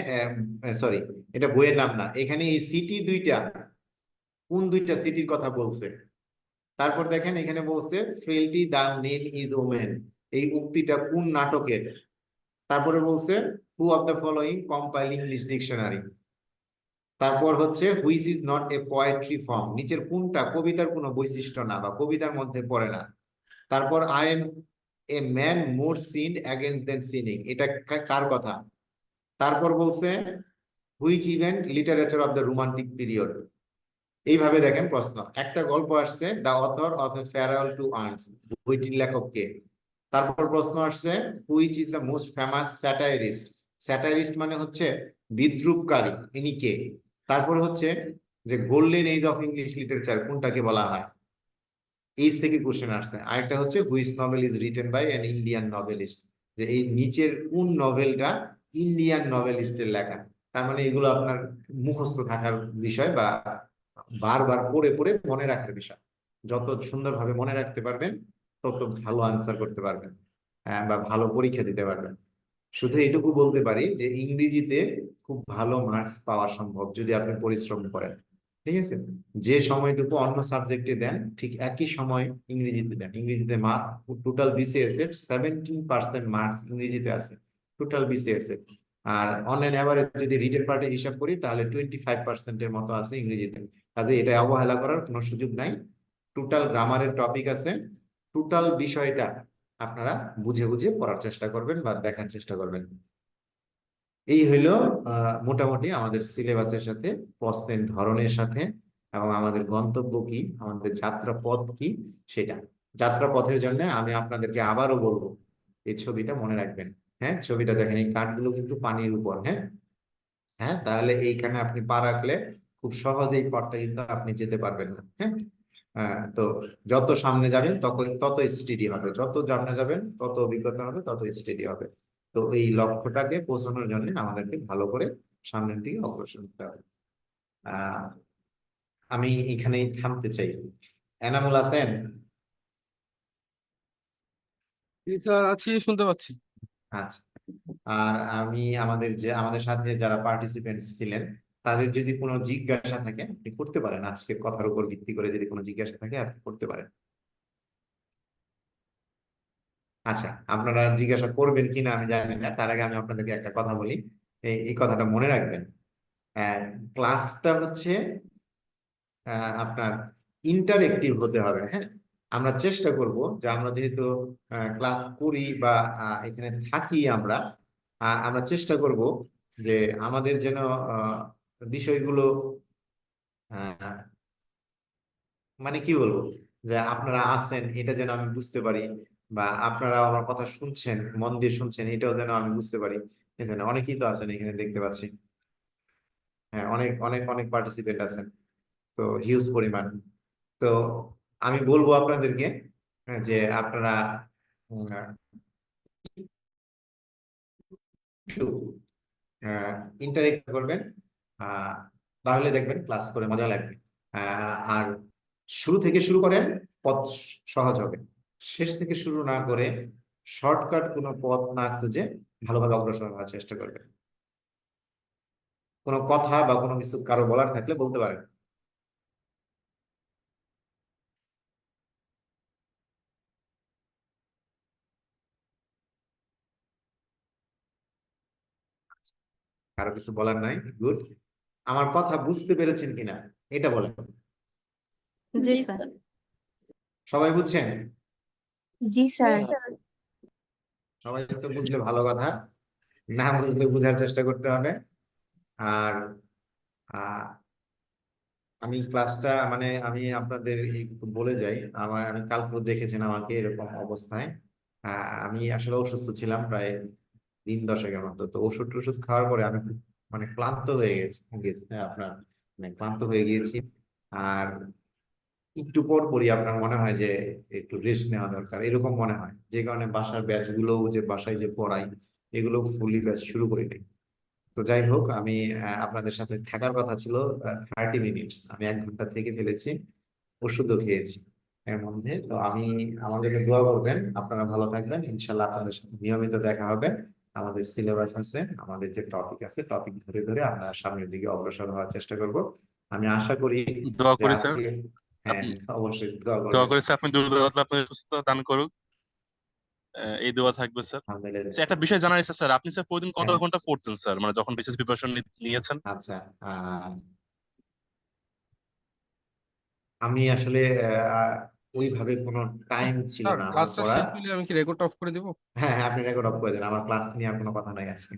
সরি এটা বইয়ের নাম না, এখানে এই সিটি দুইটা কোন দুইটা সিটির কথা বলছে। তারপর দেখেন এখানে বলছে frailty the name is woman, এই উক্তিটা কোন নাটকের। তারপরে বলছে who of the following compile English dictionary. তারপর হচ্ছে which is not a poetry form, নিচের কোনটা কবিতার কোনো বৈশিষ্ট্য না বা কবিতার মধ্যে পড়ে না। তারপর I am a man more sinned against than sinning, এটা কার কথা। তারপর বলছে which event literature of the romantic period. এইভাবে দেখেন প্রশ্ন, একটা গল্প আসছে the author of a farewell to arms, বইটির লেখক কে। তারপর প্রশ্ন আসছে which is the most famous satirist, satirist মানে হচ্ছে বিদ্রূপকারী, ইনি কে। তারপর হচ্ছে যে golden age of English literature কোনটাকে বলা হয়, এইজ থেকে কোশ্চেন আসছে। আরেকটা হচ্ছে which novel is written by an Indian novelist, যে এই নিচের কোন নভেলটা ইন্ডিয়ান নভেলিস্টের লেখা। তার মানে এগুলো আপনার মুখস্থ থাকার বিষয় বা বারবার পড়ে পড়ে মনে রাখার বিষয়। যত সুন্দরভাবে মনে রাখতে পারবেন তত ভালো আনসার করতে পারবেন, বা ভালো পরীক্ষা দিতে পারবেন। শুধু এটুকু বলতে পারি যে ইংরেজিতে খুব ভালো মার্কস পাওয়া সম্ভব যদি আপনি পরিশ্রম করেন। ঠিক আছে, যে সময়টুকু অন্য সাবজেক্টে দেন ঠিক একই সময় ইংরেজিতে দেন। ইংরেজিতে টোটাল বিসিএস এর 70% মার্কস ইংরেজিতে আছে, টোটাল বিসিএস এর। আর অনলাইন এভারেজ যদি রিটেন পার্টে হিসাব করি তাহলে 25%-এর মতো আছে ইংরেজিতে। কাজে এটা অবহেলা করার কোনো সুযোগ নাই। টোটাল গ্রামারের টপিক আছে, টোটাল বিষয়টা আপনারা বুঝে বুঝে পড়ার চেষ্টা করবেন বা দেখার চেষ্টা করবেন। এই হইলো মোটামুটি আমাদের সিলেবাসের সাথে, প্রশ্নের ধরনের সাথে, এবং আমাদের গন্তব্য কি, আমাদের যাত্রা পথ কি সেটা। যাত্রা পথের জন্য আমি আপনাদেরকে আবারও বলবো এই ছবিটা মনে রাখবেন। হ্যাঁ, ছবিটা দেখেন, এই কাঠগুলো কিন্তু পানির উপর। হ্যাঁ হ্যাঁ, তাহলে এইখানে আপনি পা রাখলে খুব সহজেই পথটা কিন্তু আপনি যেতে পারবেন না। হ্যাঁ, তো যত সামনে যাবেন তত স্টেডি হবে, যত সামনে যাবেন তত অভিজ্ঞতা হবে, তত স্টেডি হবে। তো এই লক্ষ্যটাকে পৌঁছানোর জন্য আমাদেরকে ভালো করে সামনের দিকে অগ্রসর হতে হবে। আহ আমি এখানেই থামতে চাই। এনামুল আছেন? জি স্যার, আছি, শুনতে পাচ্ছি। আচ্ছা। আর আমি আমাদের সাথে যারা পার্টিসিপেন্ট ছিলেন তাদের যদি কোনো জিজ্ঞাসা থাকে আপনি করতে পারেন, আজকের কথার উপর ভিত্তি করে যদি কোনো জিজ্ঞাসা থাকে আপনি করতে পারেন। আচ্ছা, আপনারা জিজ্ঞাসা করবেন কিনা আমি জানি না, তার আগে আমি আপনাদেরকে একটা কথা বলি। এই কথাটা মনে রাখবেন, ক্লাসটা হচ্ছে আপনার ইন্টারেক্টিভ হতে হবে। হ্যাঁ, আমরা চেষ্টা করব যে আমরা যেহেতু ক্লাস করি বা এখানে থাকি, আমরা চেষ্টা করব যে আমাদের যেন বিষয়গুলো আহ, মানে কি বলবো, যে আপনারা আছেন এটা যেন আমি বুঝতে পারি, বা আপনারা আমার কথা শুনছেন, মন দিয়ে শুনছেন, এটাও যেন আমি বুঝতে পারি। এখানে অনেকেই তো আছেন, এখানে দেখতে পাচ্ছি। হ্যাঁ, অনেক অনেক অনেক পার্টিসিপেন্ট আছেন, তো হিউজ পরিমাণ। তো আমি বলবো আপনাদেরকে যে আপনারা একটু ইন্টারেক্ট করবেন, আহ, তাহলে দেখবেন ক্লাস করে মজা লাগবে। আর শুরু থেকে শুরু করেন, পথ সহজ হবে। শেষ থেকে শুরু না করে শর্টকাট কোনো পথ না খুঁজে ভালোভাবে অগ্রসর হওয়ার চেষ্টা করবেন। কোনো কথা বা কোনো কিছু কারো বলার থাকলে বলতে পারেন। কারো কিছু বলার নাই? গুড। আমার কথা বুঝতে পেরেছেন কিনা এটা বলেন। জি স্যার। সবাই বুঝছেন? জি স্যার। সবাই তো বুঝলে ভালো কথা, না বুঝলে বোঝার চেষ্টা করতে হবে। আর আহ, আমি ক্লাসটা মানে আমি আপনাদের একটু বলে যাই। আমি কালকে দেখেছেন আমাকে এরকম অবস্থায়। আমি আসলে অসুস্থ ছিলাম প্রায় দিন 10-এর মতো। তো ওষুধ টষুধ খাওয়ার পরে আমি খুব মানে ক্লান্ত হয়ে গেছি। হ্যাঁ, আপনার মানে ক্লান্ত হয়ে গিয়েছি। আর একটু পর পরই আপনার মনে হয় যে একটু রেস্ট নেওয়া দরকার, এরকম মনে হয়। যে কারণে বাসার ব্যাচ গুলো, যে বাসায় যে পড়াই, এগুলো ফুলি ব্যাচ শুরু করি নাই। তো যাই হোক, আমি আপনাদের সাথে থাকার কথা ছিল 30 মিনিটস, আমি 1 ঘন্টা থেকে ফেলেছি, ওষুধও খেয়েছি এর মধ্যে। তো আমার জন্য দোয়া করবেন, আপনারা ভালো থাকবেন। ইনশাল্লাহ আপনাদের সাথে নিয়মিত দেখা হবে। আমাদের সিলেবাস আছে, আমাদের যে টপিক আছে, টপিক ধরে ধরে আমরা সামনের দিকে অগ্রসর হওয়ার চেষ্টা করব। আমি আশা করি দোয়া যে করি স্যার। আজকে, হ্যাঁ, আপনি অবশ্যই দোয়া দোয়া করবেন। করি স্যার, আপনি দ্রুত আপনার সুস্থতা দান করুক। এই দোয়া থাকবে স্যার। আলহামদুলিল্লাহ। স্যার, একটা বিষয় জানার ইচ্ছা স্যার, আপনি স্যার প্রতিদিন কত হ্যাঁ, ঘন্টা পড়তেন স্যার, মানে যখন বিসিএস প্রিপারেশন নিয়েছেন? আচ্ছা। আমি আসলে আহ, ওইভাবে কোনো টাইম ছিল স্যার, না আমার ক্লাসটা পড়ার। শেষ হলে আমি কি রেকর্ড অফ করে দিব? হ্যাঁ হ্যাঁ, আপনি রেকর্ড অফ করে দেন, আমার ক্লাস নিয়ে আর কোনো কথা নাই আজকে।